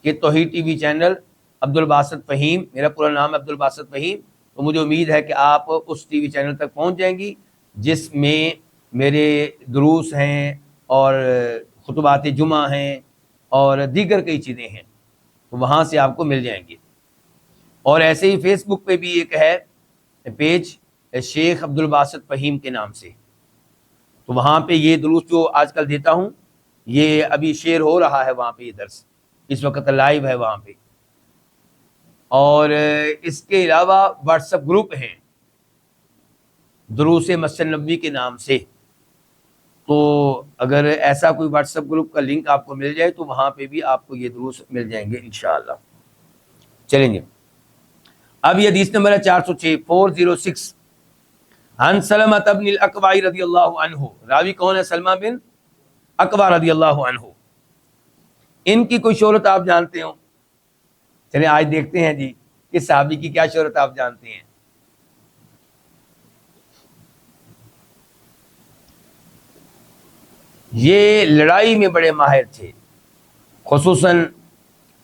Speaker 1: کہ توحید T V channel Abdul Basit Fahim, میرا پورا نام ہے عبدالباسط فہیم، تو مجھے امید ہے کہ آپ اس ٹی وی چینل تک پہنچ جائیں گی جس میں میرے دروس ہیں اور خطبات جمعہ ہیں اور دیگر کئی چیزیں ہیں، تو وہاں سے آپ کو مل جائیں گی۔ اور ایسے ہی فیس بک پہ بھی ایک ہے پیج شیخ عبدالباسط فہیم کے نام سے، تو وہاں پہ یہ دروس جو آج کل دیتا ہوں یہ ابھی شیئر ہو رہا ہے وہاں پہ یہ درس، اس وقت لائیو ہے وہاں پہ. اور اس کے علاوہ واٹس ایپ گروپ ہیں دروس مسجد نبوی کے نام سے. تو اگر ایسا کوئی واٹس ایپ گروپ کا لنک آپ کو مل جائے تو وہاں پہ بھی آپ کو یہ دروس مل جائیں گے انشاءاللہ. چلیں گے اب یہ حدیث نمبر ہے 406 406. عن سلمہ بن الاکوع رضی اللہ عنہ. راوی کون ہے؟ سلمہ بن اکوع رضی اللہ عنہ. ان کی کوئی شہرت آپ جانتے ہو؟ چلیں آج دیکھتے ہیں جی کہ صحابی کی کیا شہرت آپ جانتے ہیں. یہ لڑائی میں بڑے ماہر تھے، خصوصاً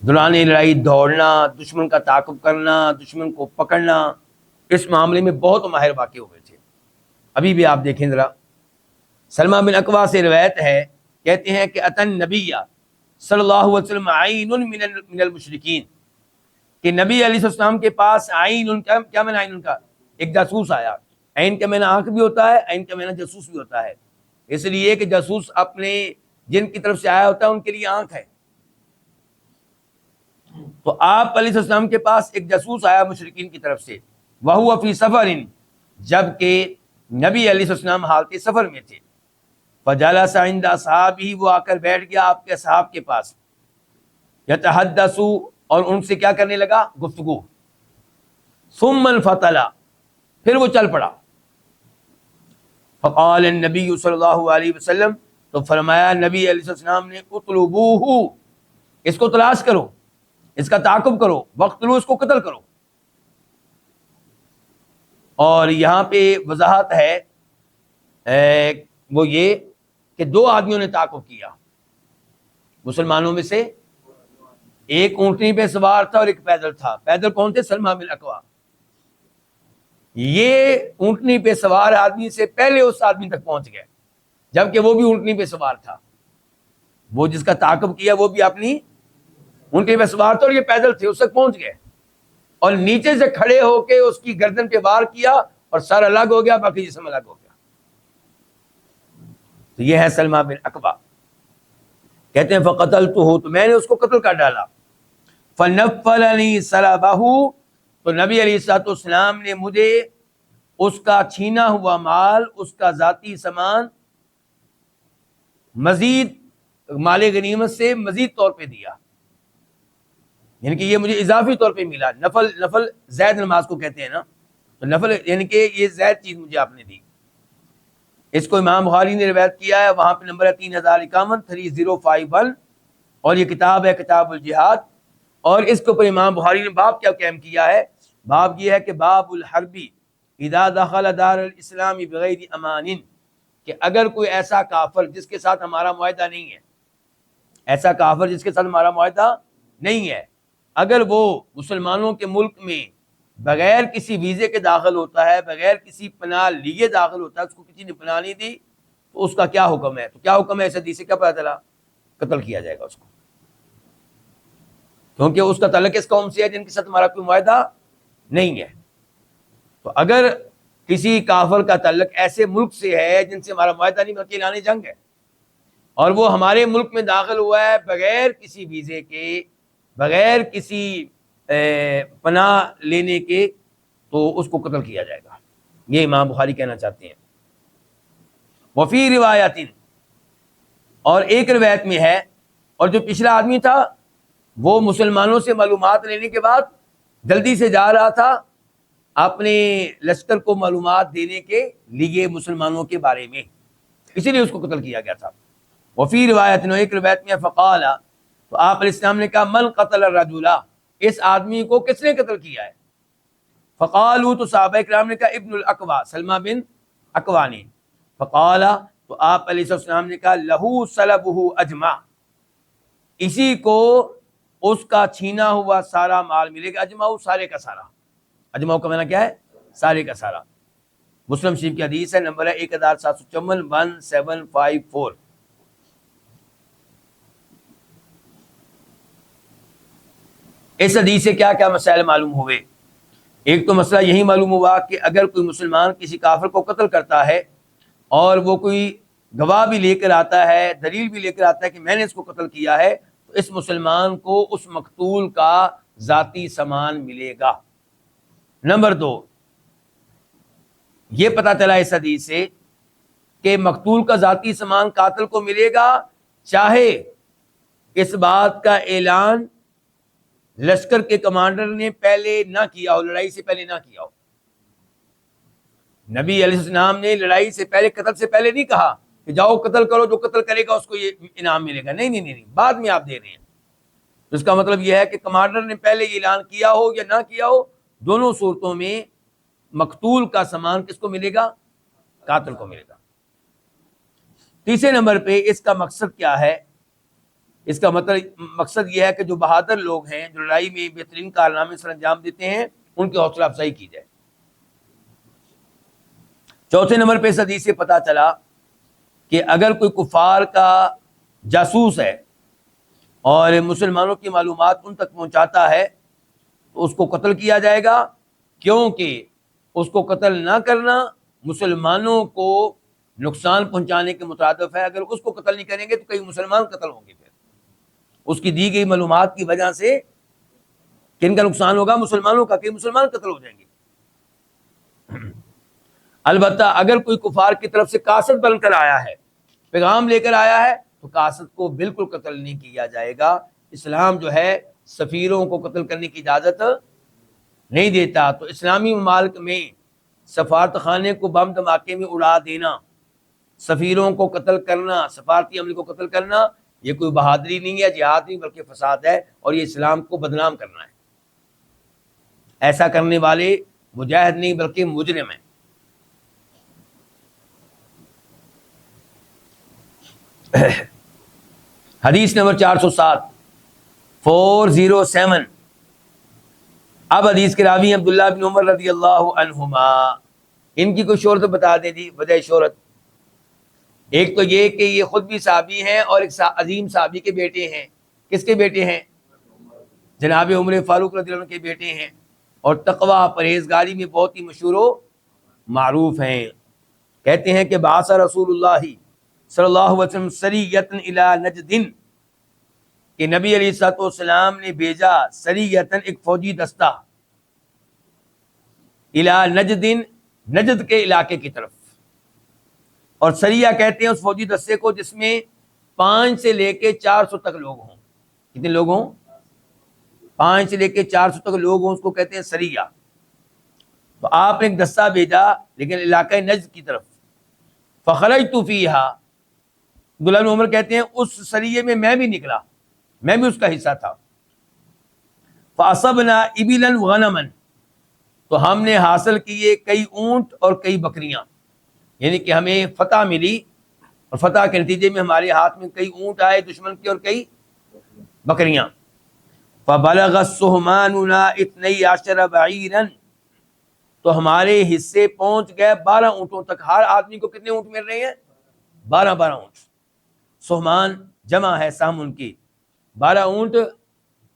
Speaker 1: دوران لڑائی دوڑنا، دشمن کا تعاقب کرنا، دشمن کو پکڑنا، اس معاملے میں بہت ماہر واقع ہوئے تھے. ابھی بھی آپ دیکھیں ذرا. سلمہ بن اکوع سے روایت ہے، کہتے ہیں کہ اتن نبی صلی اللہ علیہ وسلم عین من المشرکین، کہ نبی علیہ السلام کے پاس عین، ان کا کیا معنی؟ عین ان کا ایک جاسوس آیا. عین کا معنی آنکھ بھی ہوتا ہے، عین کا معنی جاسوس بھی ہوتا ہے. اس لیے کہ جاسوس اپنے جن کی طرف سے آیا ہوتا ہے ان کے لیے آنکھ ہے. تو آپ علیہ السلام کے پاس ایک جاسوس آیا مشرکین کی طرف سے، وَهُوَ فِي سَفَرٍ، جبکہ نبی علیہ السلام حالت سفر میں تھے. فَجَلَسَ عِنْدَ أَصْحَابِهِ، وہ آ کر بیٹھ گیا آپ کے اصحاب کے پاس. يَتَحَدَّثُ، اور ان سے کیا کرنے لگا؟ گفتگو. ثُمَّ انْفَطَلَ، پھر وہ چل پڑا. فقال النبی صلی اللہ علیہ وسلم، تو فرمایا نبی علیہ السلام نے، اطلبوہ، اس کو تلاش کرو، اس کا تعاقب کرو، وقتلو، اس کو قتل کرو. اور یہاں پہ وضاحت ہے وہ یہ کہ دو آدمیوں نے تعاقب کیا مسلمانوں میں سے، ایک اونٹنی پہ سوار تھا اور ایک پیدل تھا. پیدل کون تھے؟ سلمہ بن اکوع. یہ اونٹنی پہ سوار آدمی سے پہلے اس آدمی تک پہنچ گئے، جبکہ وہ بھی اونٹنی پہ سوار تھا. وہ جس کا تعاقب کیا وہ بھی اپنی اونٹنی پہ سوار تھا اور یہ پیدل تھے، اس تک پہنچ گئے. اور نیچے سے کھڑے ہو کے اس کی گردن پہ وار کیا اور سر الگ ہو گیا، باقی جسم الگ ہو گیا. تو یہ ہے سلمہ بن اکوع. کہتے ہیں فقتلتہ، تو میں نے اس کو قتل کر ڈالا. فنفلنی سلبہ، تو نبی علیہ الصلوۃ والسلام نے مجھے اس کا چھینا ہوا مال، اس کا ذاتی سامان مزید مال غنیمت سے مزید طور پہ دیا، یعنی کہ یہ مجھے اضافی طور پہ ملا. نفل زید نماز کو کہتے ہیں نا، تو نفل یعنی کہ یہ زید چیز مجھے آپ نے دی. اس کو امام بخاری نے روایت کیا ہے، وہاں پہ نمبر ہے 3051 3051، اور یہ کتاب ہے کتاب الجہاد. اور اس کے اوپر امام بخاری نے باب کیا قائم کیا ہے؟ باب یہ ہے کہ باب الحربی اذا دخل دار الاسلام بغیر امان، کہ اگر کوئی ایسا کافر جس کے ساتھ ہمارا معاہدہ نہیں ہے، ایسا کافر جس کے ساتھ ہمارا معاہدہ نہیں ہے، اگر وہ مسلمانوں کے ملک میں بغیر کسی ویزے کے داخل ہوتا ہے، بغیر کسی پناہ لیے داخل ہوتا ہے، اس کو کسی نے پناہ نہیں دی، تو اس کا کیا حکم ہے؟ تو کیا حکم ہے؟ اس حدیث سے کیا پتہ چلا؟ قتل کیا جائے گا اس کو، کیونکہ اس کا تعلق اس قوم سے ہے جن کے ساتھ ہمارا کوئی معاہدہ نہیں ہے. تو اگر کسی کافر کا تعلق ایسے ملک سے ہے جن سے ہمارا معاہدہ نہیں بلکہ اعلان جنگ ہے، اور وہ ہمارے ملک میں داخل ہوا ہے بغیر کسی ویزے کے، بغیر کسی پناہ لینے کے، تو اس کو قتل کیا جائے گا. یہ امام بخاری کہنا چاہتے ہیں. وفی روایت، اور ایک روایت میں ہے، اور جو پچھلا آدمی تھا وہ مسلمانوں سے معلومات لینے کے بعد جلدی سے جا رہا تھا اپنے لشکر کو معلومات دینے کے لیے مسلمانوں کے بارے میں، اسی لیے اس کو قتل کیا گیا تھا. وفی روایت، ایک روایت میں فقال، تو آپ علیہ السلام نے کہا من قتل الرجل، اس آدمی کو کس نے قتل کیا ہے؟ فقالوا، تو صحابہ کرام نے کہا ابن الاکوع، سلمہ بن اکوع نے. فقال، تو آپ علیہ السلام نے کہا لہو سلبہ اجمع، اسی کو اس کا چھینا ہوا سارا مال ملے گا. اجمع سارے کا سارا، اجمع کا معنی کیا ہے؟ سارے کا سارا. مسلم شریف کی حدیث ہے، نمبر ہے 1754 1754. اس حدیث سے کیا کیا مسائل معلوم ہوئے؟ ایک تو مسئلہ یہی معلوم ہوا کہ اگر کوئی مسلمان کسی کافر کو قتل کرتا ہے اور وہ کوئی گواہ بھی لے کر آتا ہے، دلیل بھی لے کر آتا ہے کہ میں نے اس کو قتل کیا ہے، تو اس مسلمان کو اس مقتول کا ذاتی سامان ملے گا۔ نمبر 2، یہ پتہ چلا اس حدیث سے کہ مقتول کا ذاتی سامان قاتل کو ملے گا، چاہے اس بات کا اعلان لشکر کے کمانڈر نے پہلے نہ کیا ہو، لڑائی سے پہلے نہ کیا ہو۔ نبی علیہ السلام نے لڑائی سے پہلے، قتل سے پہلے نہیں کہا کہ جاؤ قتل کرو، جو قتل کرے گا اس کو یہ انعام ملے گا، نہیں نہیں نہیں، بعد میں آپ دے رہے ہیں۔ اس کا مطلب یہ ہے کہ کمانڈر نے پہلے یہ اعلان کیا ہو یا نہ کیا ہو، دونوں صورتوں میں مقتول کا سامان کس کو ملے گا؟ قاتل کو ملے گا۔ تیسرے نمبر پہ اس کا مقصد کیا ہے؟ اس کا مقصد یہ ہے کہ جو بہادر لوگ ہیں، جو لڑائی میں بہترین کارنامے سر انجام دیتے ہیں، ان کی حوصلہ افزائی کی جائے۔ چوتھے نمبر پہ اس حدیث سے پتہ چلا کہ اگر کوئی کفار کا جاسوس ہے اور مسلمانوں کی معلومات ان تک پہنچاتا ہے تو اس کو قتل کیا جائے گا، کیونکہ اس کو قتل نہ کرنا مسلمانوں کو نقصان پہنچانے کے مترادف ہے۔ اگر اس کو قتل نہیں کریں گے تو کئی مسلمان قتل ہوں گے، پھر اس کی دی گئی معلومات کی وجہ سے کن کا نقصان ہوگا؟ مسلمانوں کا، کئی مسلمان قتل ہو جائیں گے۔ البتہ اگر کوئی کفار کی طرف سے قاصد بن کر آیا ہے، پیغام لے کر آیا ہے، تو قاصد کو بالکل قتل نہیں کیا جائے گا۔ اسلام جو ہے سفیروں کو قتل کرنے کی اجازت نہیں دیتا، تو اسلامی ممالک میں سفارت خانے کو بم دھماکے میں اڑا دینا، سفیروں کو قتل کرنا، سفارتی عملے کو قتل کرنا، یہ کوئی بہادری نہیں ہے، جہاد نہیں، بلکہ فساد ہے، اور یہ اسلام کو بدنام کرنا ہے۔ ایسا کرنے والے مجاہد نہیں بلکہ مجرم ہیں۔ حدیث نمبر 407 اب حدیث کے راوی عبداللہ بن عمر رضی اللہ عنہما، ان کی کوئی شہرت بتا دیں جی، وجہ شہرت۔ ایک تو یہ کہ یہ خود بھی صحابی ہیں اور ایک عظیم صحابی کے بیٹے ہیں۔ کس کے بیٹے ہیں؟ جناب عمر فاروق رضی اللہ عنہ کے بیٹے ہیں، اور تقوی پرہیزگاری میں بہت ہی مشہور و معروف ہیں۔ کہتے ہیں کہ بعث رسول اللہ صلی اللہ علیہ وسلم سریۃً الی نجد، کہ نبی علیہ الصلوۃ والسلام نے بھیجا سریۃً ایک فوجی دستہ، الی نجد، نجد کے علاقے کی طرف۔ اور سریہ کہتے ہیں اس فوجی دستے کو جس میں 5 سے لے کے 400 تک لوگ ہوں۔ کتنے لوگ ہوں؟ 5 سے لے کے 400 تک لوگ ہوں، اس کو کہتے ہیں سریہ۔ تو آپ نے ایک دستہ بھیجا لیکن علاقہ نجد کی طرف۔ فخرجت فیہا، عبداللہ بن عمر کہتے ہیں اس سریے میں میں بھی نکلا، میں بھی اس کا حصہ تھا۔ فاصبنا ابلا وغنما، تو ہم نے حاصل کیے کئی اونٹ اور کئی بکریاں، یعنی کہ ہمیں فتح ملی، اور فتح کے نتیجے میں ہمارے ہاتھ میں کئی اونٹ آئے دشمن کے اور کئی بکریاں۔ فبلغ سہماننا 12 بعیرا، تو ہمارے حصے پہنچ گئے 12 اونٹوں تک۔ ہر آدمی کو کتنے اونٹ مل رہے ہیں؟ 12 اونٹ۔ سہمان جمع ہے سہم ان کی۔ 12 اونٹ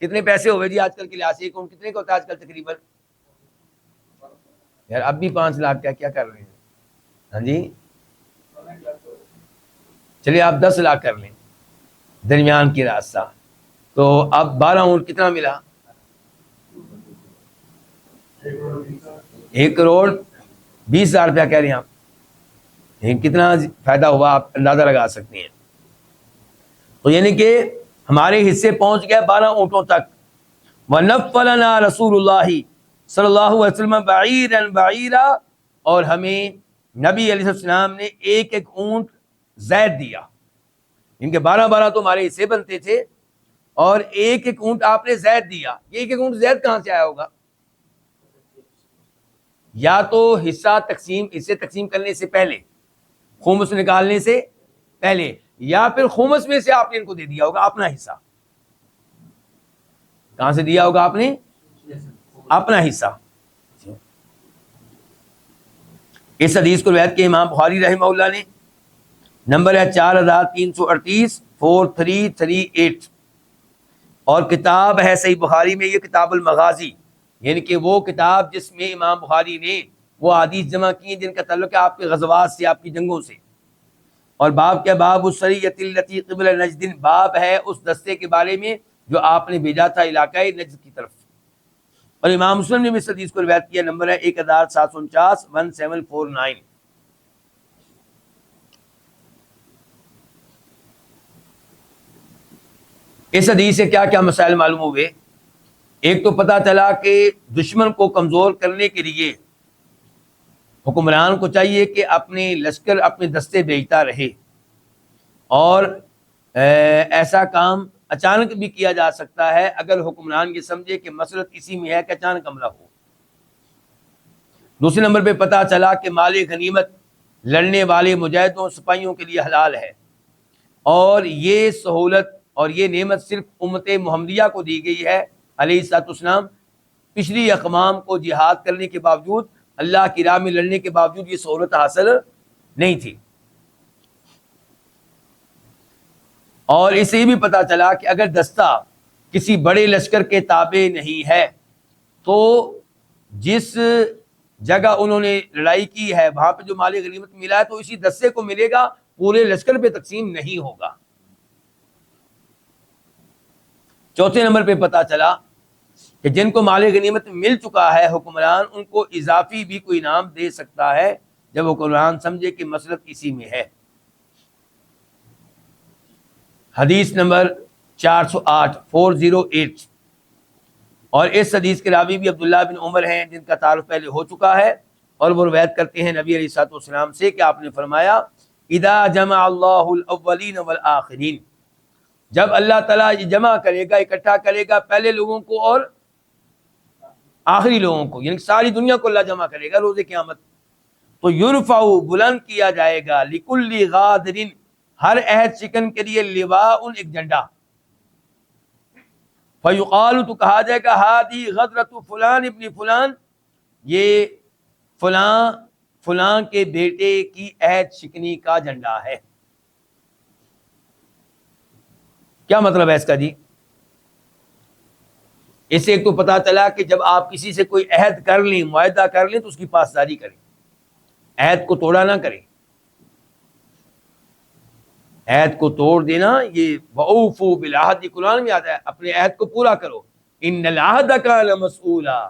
Speaker 1: کتنے پیسے ہوئے جی آج کل کے لحاظ سے؟ ایک اونٹ کتنے کا ہوتا ہے آج کل تقریباً؟ یار اب بھی 5 لاکھ کیا کر رہے ہیں؟ ہاں جی چلیے آپ 10 لاکھ کر لیں درمیان کی راستہ، تو اب 12 اونٹ کتنا ملا؟ 1,20,000 روپیہ کہہ رہے ہیں آپ، کتنا فائدہ ہوا آپ اندازہ لگا سکتے ہیں۔ تو یعنی کہ ہمارے حصے پہنچ گئے 12 اونٹوں تک۔ وَنَفَّلَنَا رسول اللہ صلی اللہ علیہ وسلم بعیرا بعیرا، اور ہمیں نبی علیہ السلام نے ایک ایک اونٹ زید دیا، ان کے 12 تو ہمارے حصے بنتے تھے، اور ایک ایک اونٹ آپ نے زید دیا۔ یہ ایک ایک اونٹ زید کہاں سے آیا ہوگا؟ یا تو حصہ تقسیم کرنے سے پہلے، خمس نکالنے سے پہلے، یا پھر خمس میں سے آپ نے ان کو دے دیا ہوگا اپنا حصہ۔ کہاں سے دیا ہوگا آپ نے؟ اپنا حصہ۔ اس حدیث کو روایت کے امام بخاری رحمہ اللہ نے، نمبر ہے 4338 4338، اور کتاب ہے صحیح بخاری میں یہ کتاب المغازی، یعنی کہ وہ کتاب جس میں امام بخاری نے وہ حدیث جمع کی ہیں جن کا تعلق ہے آپ کے غزوات سے، آپ کی جنگوں سے۔ اور باب کیا؟ باب السریۃ التی قبل نجد، باب ہے اس دستے کے بارے میں جو آپ نے بھیجا تھا علاقہ نجد کی طرف۔ اور امام مسلم نے بھی اس حدیث کو روایت کیا، نمبر ہے 1749 1749۔ اس حدیث سے کیا کیا مسائل معلوم ہوئے؟ ایک تو پتہ چلا کہ دشمن کو کمزور کرنے کے لیے حکمران کو چاہیے کہ اپنے لشکر اپنے دستے بھیجتا رہے، اور ایسا کام اچانک بھی کیا جا سکتا ہے اگر حکمران یہ سمجھے کہ مسئلہ اسی میں ہے کہ اچانک حملہ ہو۔ دوسرے نمبر پہ پتہ چلا کہ مال غنیمت لڑنے والے مجاہدوں سپاہیوں کے لیے حلال ہے، اور یہ سہولت اور یہ نعمت صرف امت محمدیہ کو دی گئی ہے علیہ الصلوۃ والسلام۔ پچھلی اقوام کو جہاد کرنے کے باوجود، اللہ کی راہ میں لڑنے کے باوجود یہ سہولت حاصل نہیں تھی۔ اور اس سے یہ بھی پتہ چلا کہ اگر دستہ کسی بڑے لشکر کے تابع نہیں ہے تو جس جگہ انہوں نے لڑائی کی ہے وہاں پہ جو مال غنیمت ملا ہے تو اسی دستے کو ملے گا، پورے لشکر پہ تقسیم نہیں ہوگا۔ چوتھے نمبر پہ پتہ چلا کہ جن کو مال غنیمت مل چکا ہے حکمران ان کو اضافی بھی کوئی انعام دے سکتا ہے جب حکمران سمجھے کہ مسلط اسی میں ہے۔ حدیث نمبر 408 408۔ اور اس حدیث کے راوی بھی عبداللہ بن عمر ہیں جن کا تعارف پہلے ہو چکا ہے، اور وہ روایت کرتے ہیں نبی علیہ الصلوۃ والسلام سے کہ آپ نے فرمایا اذا جمع اللہ الاولین والآخرین، جب اللہ تعالیٰ یہ جمع کرے گا، اکٹھا کرے گا پہلے لوگوں کو اور آخری لوگوں کو، یعنی ساری دنیا کو اللہ جمع کرے گا روز قیامت، تو یرفع بلند کیا جائے گا لکل غادر، ہر عہد شکن کے لیے لواء ایک جھنڈا، فیقال تو کہا جائے گا ہادی غدرۃ فلان ابن فلان، یہ فلاں فلاں کے بیٹے کی عہد شکنی کا جھنڈا ہے۔ کیا مطلب ہے اس کا جی؟ اس سے ایک تو پتا چلا کہ جب آپ کسی سے کوئی عہد کر لیں، معاہدہ کر لیں تو اس کی پاسداری کریں، عہد کو توڑا نہ کریں۔ عہد کو توڑ دینا یہ وَأَوْفُوا بِالْعَهْدِ قرآن میں آتا ہے، اپنے عہد کو پورا کرو، ان العہد کان مسئولا،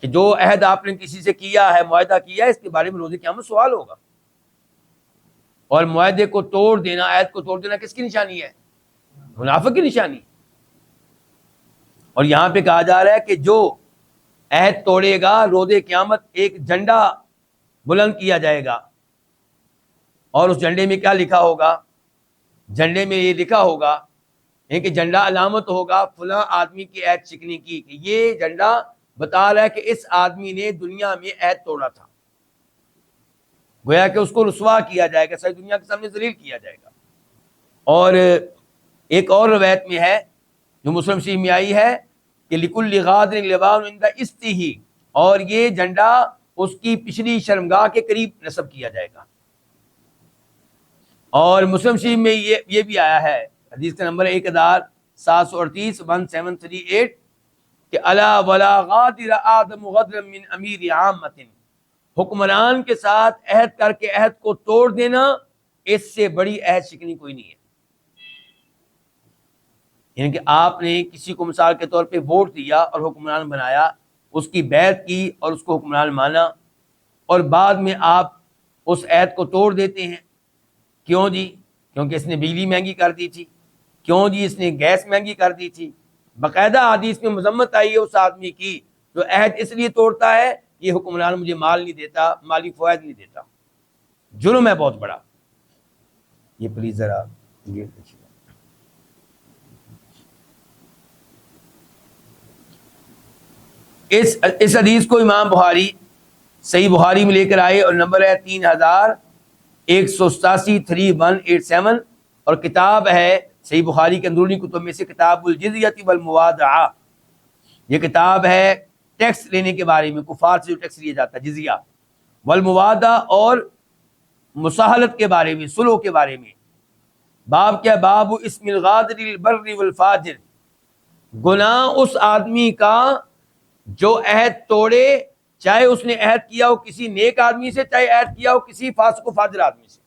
Speaker 1: کہ جو عہد آپ نے کسی سے کیا ہے، معاہدہ کیا ہے، اس کے بارے میں روز قیامت سوال ہوگا۔ اور معاہدے کو توڑ دینا، عہد کو توڑ دینا کس کی نشانی ہے؟ منافق کی نشانی۔ اور یہاں پہ کہا جا رہا ہے کہ جو عہد توڑے گا روز قیامت ایک جھنڈا بلند کیا جائے گا، اور اس جھنڈے میں کیا لکھا ہوگا؟ جھنڈے میں یہ لکھا ہوگا کہ جھنڈا علامت ہوگا فلاں آدمی کی عہد شکنی کی، کہ یہ جھنڈا بتا رہا ہے کہ اس آدمی نے دنیا میں عہد توڑا تھا، گویا کہ اس کو رسوا کیا جائے گا، ساری دنیا کے سامنے ذلیل کیا جائے گا۔ اور ایک اور روایت میں ہے جو مسلم شریف میں آئی ہے کہ لکل غادر لواء عند استہ، اور یہ جھنڈا اس کی پچھلی شرمگاہ کے قریب نصب کیا جائے گا۔ اور مسلم شریف میں یہ بھی آیا ہے، حدیث کا نمبر 1738 1738 کہ الا ولا غادر آدم غدرا من امیر عامۃ، حکمران کے ساتھ عہد کر کے عہد کو توڑ دینا اس سے بڑی عہد شکنی کوئی نہیں ہے۔ یعنی کہ آپ نے کسی کو مثال کے طور پہ ووٹ دیا اور حکمران بنایا، اس کی بیعت کی اور اس کو حکمران مانا، اور بعد میں آپ اس عہد کو توڑ دیتے ہیں۔ کیوں جی؟ کیونکہ اس نے بجلی مہنگی کر دی تھی، کیوں جی اس نے گیس مہنگی کر دی تھی۔ باقاعدہ حدیث میں مذمت آئی ہے اس آدمی کی جو عہد اس لیے توڑتا ہے کہ یہ حکمران مجھے مال نہیں دیتا، مالی فوائد نہیں دیتا، جرم ہے بہت بڑا۔ یہ پلیز ذرا یہ دیکھیے۔ اس حدیث کو امام بخاری صحیح بخاری میں لے کر آئے، اور نمبر ہے 3187 3187، اور کتاب ہے صحیح بخاری کے اندرونی کتب میں سے کتاب الجزیۃ والموادعہ، یہ کتاب ہے ٹیکس لینے کے بارے میں، کفار سے جو ٹیکس لیا جاتا ہے جزیہ، والموادعہ اور مساہلت کے بارے میں، صلح کے بارے میں۔ باب کیا؟ باب اسم الغادر البر والفاجر، گناہ اس آدمی کا جو عہد توڑے، چاہے اس نے عہد کیا ہو کسی نیک آدمی سے، چاہے عہد کیا ہو کسی فاسق و فاجر آدمی سے۔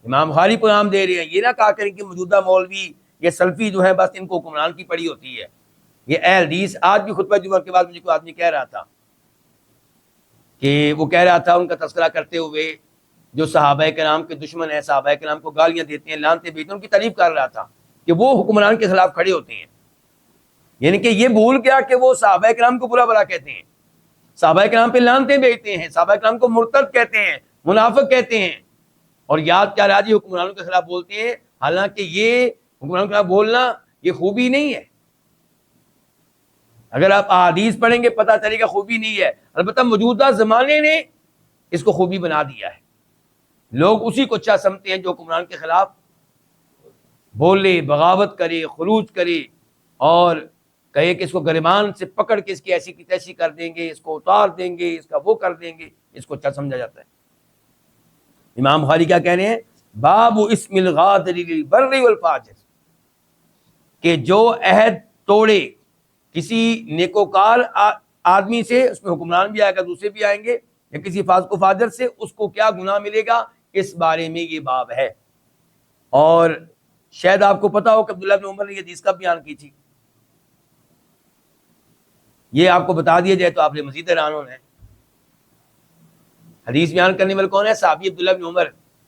Speaker 1: امام بخاری پیغام دے رہے ہیں. یہ نہ کہا کریں کہ موجودہ مولوی یہ سلفی جو ہے بس ان کو حکمران کی پڑی ہوتی ہے. یہ اہل حدیث، آج بھی خطبہ جمعہ کے بعد مجھے کوئی آدمی کہہ رہا تھا کہ وہ کہہ رہا تھا ان کا تذکرہ کرتے ہوئے جو صحابہ کرام کے دشمن ہیں، صحابہ کرام کو گالیاں دیتے ہیں، لعنتیں بھیجتے ہیں، ان کی تعریف کر رہا تھا کہ وہ حکمران کے خلاف کھڑے ہوتے ہیں. یعنی کہ یہ بھول گیا کہ وہ صحابہ کرام کو برا بھلا کہتے ہیں، صحابہ کرام پہ لعنتیں بھیجتے ہیں، صحابہ کرام کو مرتد کہتے ہیں، منافق کہتے ہیں، اور یاد کیا راجی حکمرانوں کے خلاف بولتے ہیں. حالانکہ یہ حکمرانوں کے خلاف بولنا یہ خوبی نہیں ہے. اگر آپ احادیث پڑھیں گے پتہ چلے گا خوبی نہیں ہے. البتہ موجودہ زمانے نے اس کو خوبی بنا دیا ہے. لوگ اسی کو اچھا سمجھتے ہیں جو حکمران کے خلاف بولے، بغاوت کرے، خروج کرے اور کہے کہ اس کو گریبان سے پکڑ کے اس کی ایسی کی تیسی کر دیں گے، اس کو اتار دیں گے، اس کا وہ کر دیں گے. اس کو اچھا سمجھا جاتا ہے. امام بخاری کیا کہہ رہے ہیں؟ باب اسم الغادر للبر والفاجر، کہ جو عہد توڑے کسی نیکوکار آدمی سے، اس میں حکمران بھی آئے گا، دوسرے بھی آئیں گے، یا کسی فاسق و فاجر سے، اس کو کیا گناہ ملے گا، اس بارے میں یہ باب ہے. اور شاید آپ کو پتا ہو کہ عبداللہ بن عمر نے یہ حدیث کب بیان کی تھی. یہ آپ کو بتا دیا جائے تو آپ نے مزید حیران ہونا ہے. حدیث بیان کرنے والے کون ہے؟ صحابی عبداللہ بن عمر.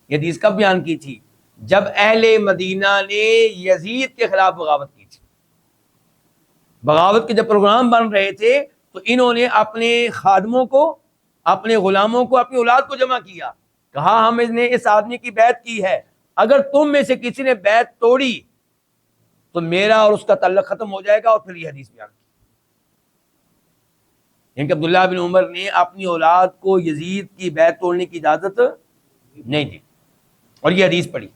Speaker 1: یہ حدیث کب بیان کی تھی؟ جب اہل مدینہ نے یزید کے خلاف بغاوت کی تھی. بغاوت کے جب پروگرام بن رہے تھے تو انہوں نے اپنے خادموں کو، اپنے غلاموں کو، اپنی اولاد کو جمع کیا. کہا ہم نے اس آدمی کی بیعت کی ہے، اگر تم میں سے کسی نے بیعت توڑی تو میرا اور اس کا تعلق ختم ہو جائے گا. اور پھر یہ حدیث بیان کی. یعنی کہ عبداللہ بن عمر نے اپنی اولاد کو یزید کی بیعت توڑنے کی اجازت نہیں دی، اور یہ حدیث پڑھی.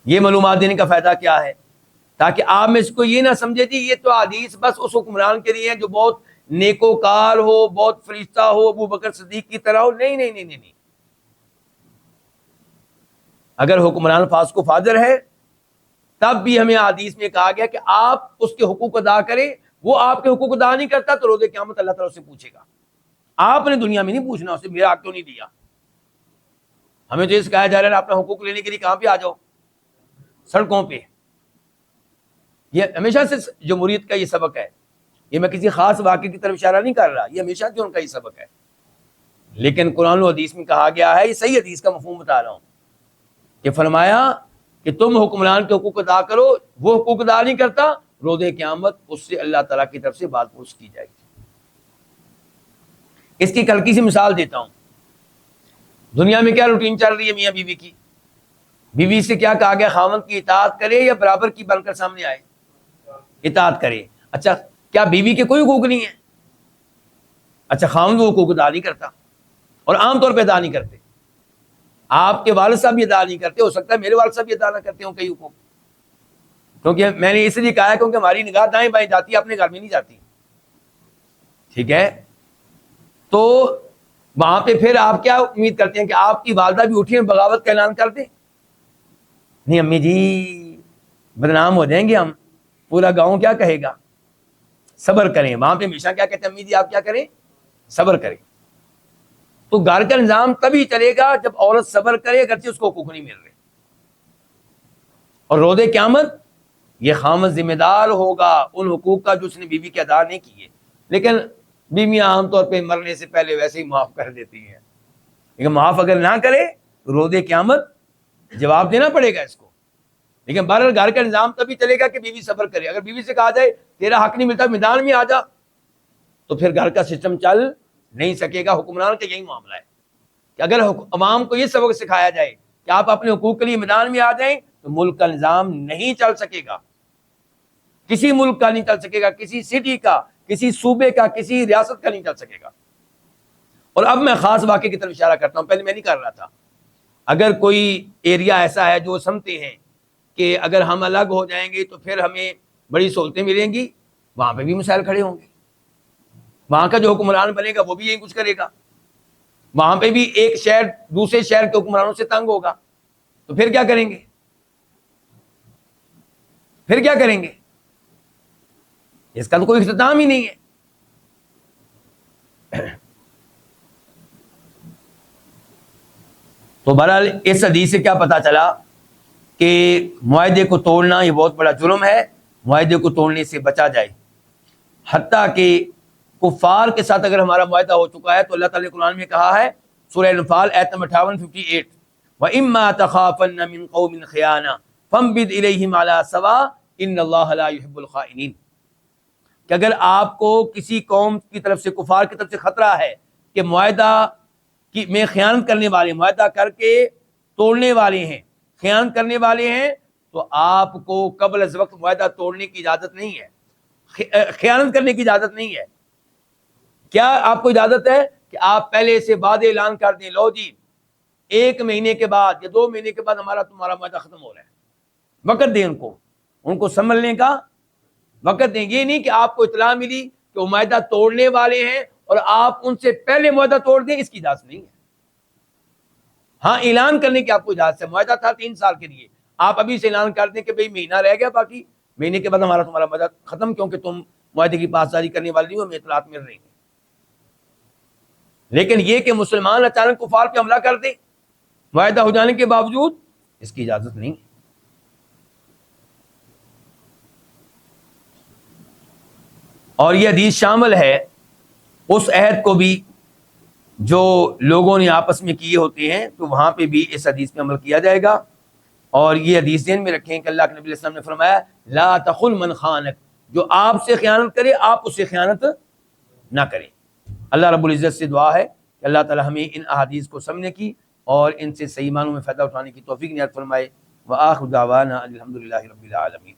Speaker 1: یہ معلومات دینے کا فائدہ کیا ہے؟ تاکہ آپ میں اس کو یہ نہ سمجھے جی یہ تو حدیث بس اس حکمران کے لیے ہے جو بہت نیکوکار ہو، بہت فرشتہ ہو، ابو بکر صدیق کی طرح ہو. نہیں نہیں نہیں نہیں نہیں. اگر حکمران فاسق و فاجر ہے تب بھی ہمیں حدیث میں کہا گیا کہ آپ اس کے حقوق ادا کریں. وہ آپ کے حقوق ادا نہیں کرتا تو روز قیامت اللہ تعالیٰ سے پوچھے گا. آپ نے دنیا میں نہیں پوچھنا اسے میرا حق کیوں نہیں دیا. ہمیں تو یہ سکھایا جا رہا ہے اپنا حقوق لینے کے لیے کہاں پہ آ جاؤ؟ سڑکوں پہ. یہ ہمیشہ سے جمہوریت کا یہ سبق ہے. یہ میں کسی خاص واقعے کی طرف اشارہ نہیں کر رہا، یہ ہمیشہ سے ان کا یہ سبق ہے. لیکن قرآن و حدیث میں کہا گیا ہے، یہ صحیح حدیث کا مفہوم بتا رہا ہوں، کہ فرمایا کہ تم حکمران کے حقوق ادا کرو. وہ حقوق ادا نہیں کرتا، روز قیامت اس سے اللہ تعالیٰ کی طرف سے بات پوچھ کی جائے گی. اس کی کلکی سی مثال دیتا ہوں. دنیا میں کیا روٹین چل رہی ہے میاں بیوی کی؟ بیوی سے کیا کہا گیا؟ خاوند کی اطاعت کرے یا برابر کی بن کر سامنے آئے؟ اطاعت کرے. اچھا کیا بیوی کے کوئی حقوق نہیں ہے؟ اچھا خاوند وہ حقوق ادا نہیں کرتا، اور عام طور پہ ادا نہیں کرتے. آپ کے والد صاحب بھی ادا نہیں کرتے، ہو سکتا ہے میرے والد صاحب بھی ادا نہ کرتے ہوں کئی حقوق. کیونکہ میں نے اس لیے کہا ہے کیونکہ ہماری نگاہ دائیں بائیں جاتی ہے، اپنے گھر میں نہیں جاتی. ٹھیک ہے، تو وہاں پہ پھر آپ کیا امید کرتے ہیں کہ آپ کی والدہ بھی اٹھی بغاوت کا اعلان کر دیں؟ نہیں امی جی بدنام ہو جائیں گے ہم، پورا گاؤں کیا کہے گا. صبر کریں. وہاں پہ ہمیشہ کیا کہتے ہیں؟ امی جی آپ کیا کریں؟ صبر کریں. تو گھر کا نظام تبھی چلے گا جب عورت صبر کرے، اگرچہ اس کو حقوق نہیں مل رہے. اور روز قیامت یہ خامد ذمہ دار ہوگا ان حقوق کا جو اس نے بیوی کے ادا نہیں کیے. لیکن بیویاں عام طور پہ مرنے سے پہلے ویسے ہی معاف کر دیتی ہیں. لیکن معاف اگر نہ کرے تو روز قیامت جواب دینا پڑے گا اس کو. لیکن بہرحال گھر کا نظام تبھی چلے گا کہ بیوی صبر کرے. اگر بیوی سے کہا جائے تیرا حق نہیں ملتا، میدان میں آ جا، تو پھر گھر کا سسٹم چل نہیں سکے گا. حکمران کا یہی معاملہ ہے کہ اگر عوام کو یہ سبق سکھایا جائے کہ آپ اپنے حقوق کے لیے میدان میں آ جائیں تو ملک کا نظام نہیں چل سکے گا. کسی ملک کا نہیں چل سکے گا، کسی سٹی کا، کسی صوبے کا، کسی ریاست کا نہیں چل سکے گا. اور اب میں خاص واقعے کی طرف اشارہ کرتا ہوں، پہلے میں نہیں کر رہا تھا. اگر کوئی ایریا ایسا ہے جو سمجھتے ہیں کہ اگر ہم الگ ہو جائیں گے تو پھر ہمیں بڑی سہولتیں ملیں گی، وہاں پہ بھی مسائل کھڑے ہوں گے. وہاں کا جو حکمران بنے گا وہ بھی یہی کچھ کرے گا. وہاں پہ بھی ایک شہر دوسرے شہر کے حکمرانوں سے تنگ ہوگا. تو پھر کیا کریں گے؟ پھر کیا کریں گے؟ اس کا تو کوئی اختتام ہی نہیں ہے. تو بہرحال اس حدیث سے کیا پتہ چلا کہ معاہدے کو توڑنا یہ بہت بڑا جرم ہے، معاہدے کو توڑنے سے بچا جائے۔ حتیٰ کہ کفار کے ساتھ اگر ہمارا معاہدہ ہو چکا ہے تو اللہ تعالیٰ نے قرآن میں کہا ہے، سورہ انفال آیت نمبر 58 وَإِمَّا تَخَافَنَّ مِن قَوْمٍ خِيَانَةً فَانبِذْ إِلَيْهِمْ عَلَىٰ سَوَاءٍ إِنَّ اللَّهَ لَا يُحِبُّ الْخَائِنِينَ، کہ اگر آپ کو کسی قوم کی طرف سے، کفار کی طرف سے خطرہ ہے کہ معاہدہ میں خیانت کرنے والے، معاہدہ کر کے توڑنے والے ہیں، خیانت کرنے والے ہیں، تو آپ کو قبل از وقت معاہدہ توڑنے کی اجازت نہیں ہے، خیانت کرنے کی اجازت نہیں ہے۔ کیا آپ کو اجازت ہے کہ آپ پہلے سے بعد اعلان کر دیں، لو جی 1 مہینے کے بعد یا 2 مہینے کے بعد تمہارا معاہدہ ختم ہو رہا ہے، وقت دیں ان کو سنبھلنے کا وقت دیں۔ یہ نہیں کہ آپ کو اطلاع ملی کہ وہ معاہدہ توڑنے والے ہیں اور آپ ان سے پہلے معاہدہ توڑ دیں، اس کی اجازت نہیں ہے۔ ہاں اعلان کرنے کی آپ کو اجازت ہے، معاہدہ تھا 3 سال کے لیے، آپ ابھی سے اعلان کر دیں کہ بھئی مہینہ رہ گیا، باقی مہینے کے بعد تمہارا معاہدہ ختم، کیونکہ تم معاہدے کی پاسداری کرنے والے نہیں ہو، ہمیں اطلاعات مل رہی ہیں۔ لیکن یہ کہ مسلمان اچانک کفار پہ حملہ کر دیں معاہدہ ہو جانے کے باوجود، اس کی اجازت نہیں ہے۔ اور یہ حدیث شامل ہے اس عہد کو بھی جو لوگوں نے آپس میں کیے ہوتے ہیں، تو وہاں پہ بھی اس حدیث پہ عمل کیا جائے گا۔ اور یہ حدیث ذہن میں رکھیں کہ اللہ کے نبی علیہ السلام نے فرمایا لا تخن من خانک، جو آپ سے خیانت کرے آپ اس سے خیانت نہ کریں۔ اللہ رب العزت سے دعا ہے کہ اللہ تعالی ہمیں ان احادیث کو سمجھنے کی اور ان سے صحیح معنوں میں فائدہ اٹھانے کی توفیق عنایت فرمائے۔ وآخر دعوانا الحمدللہ رب العالمین۔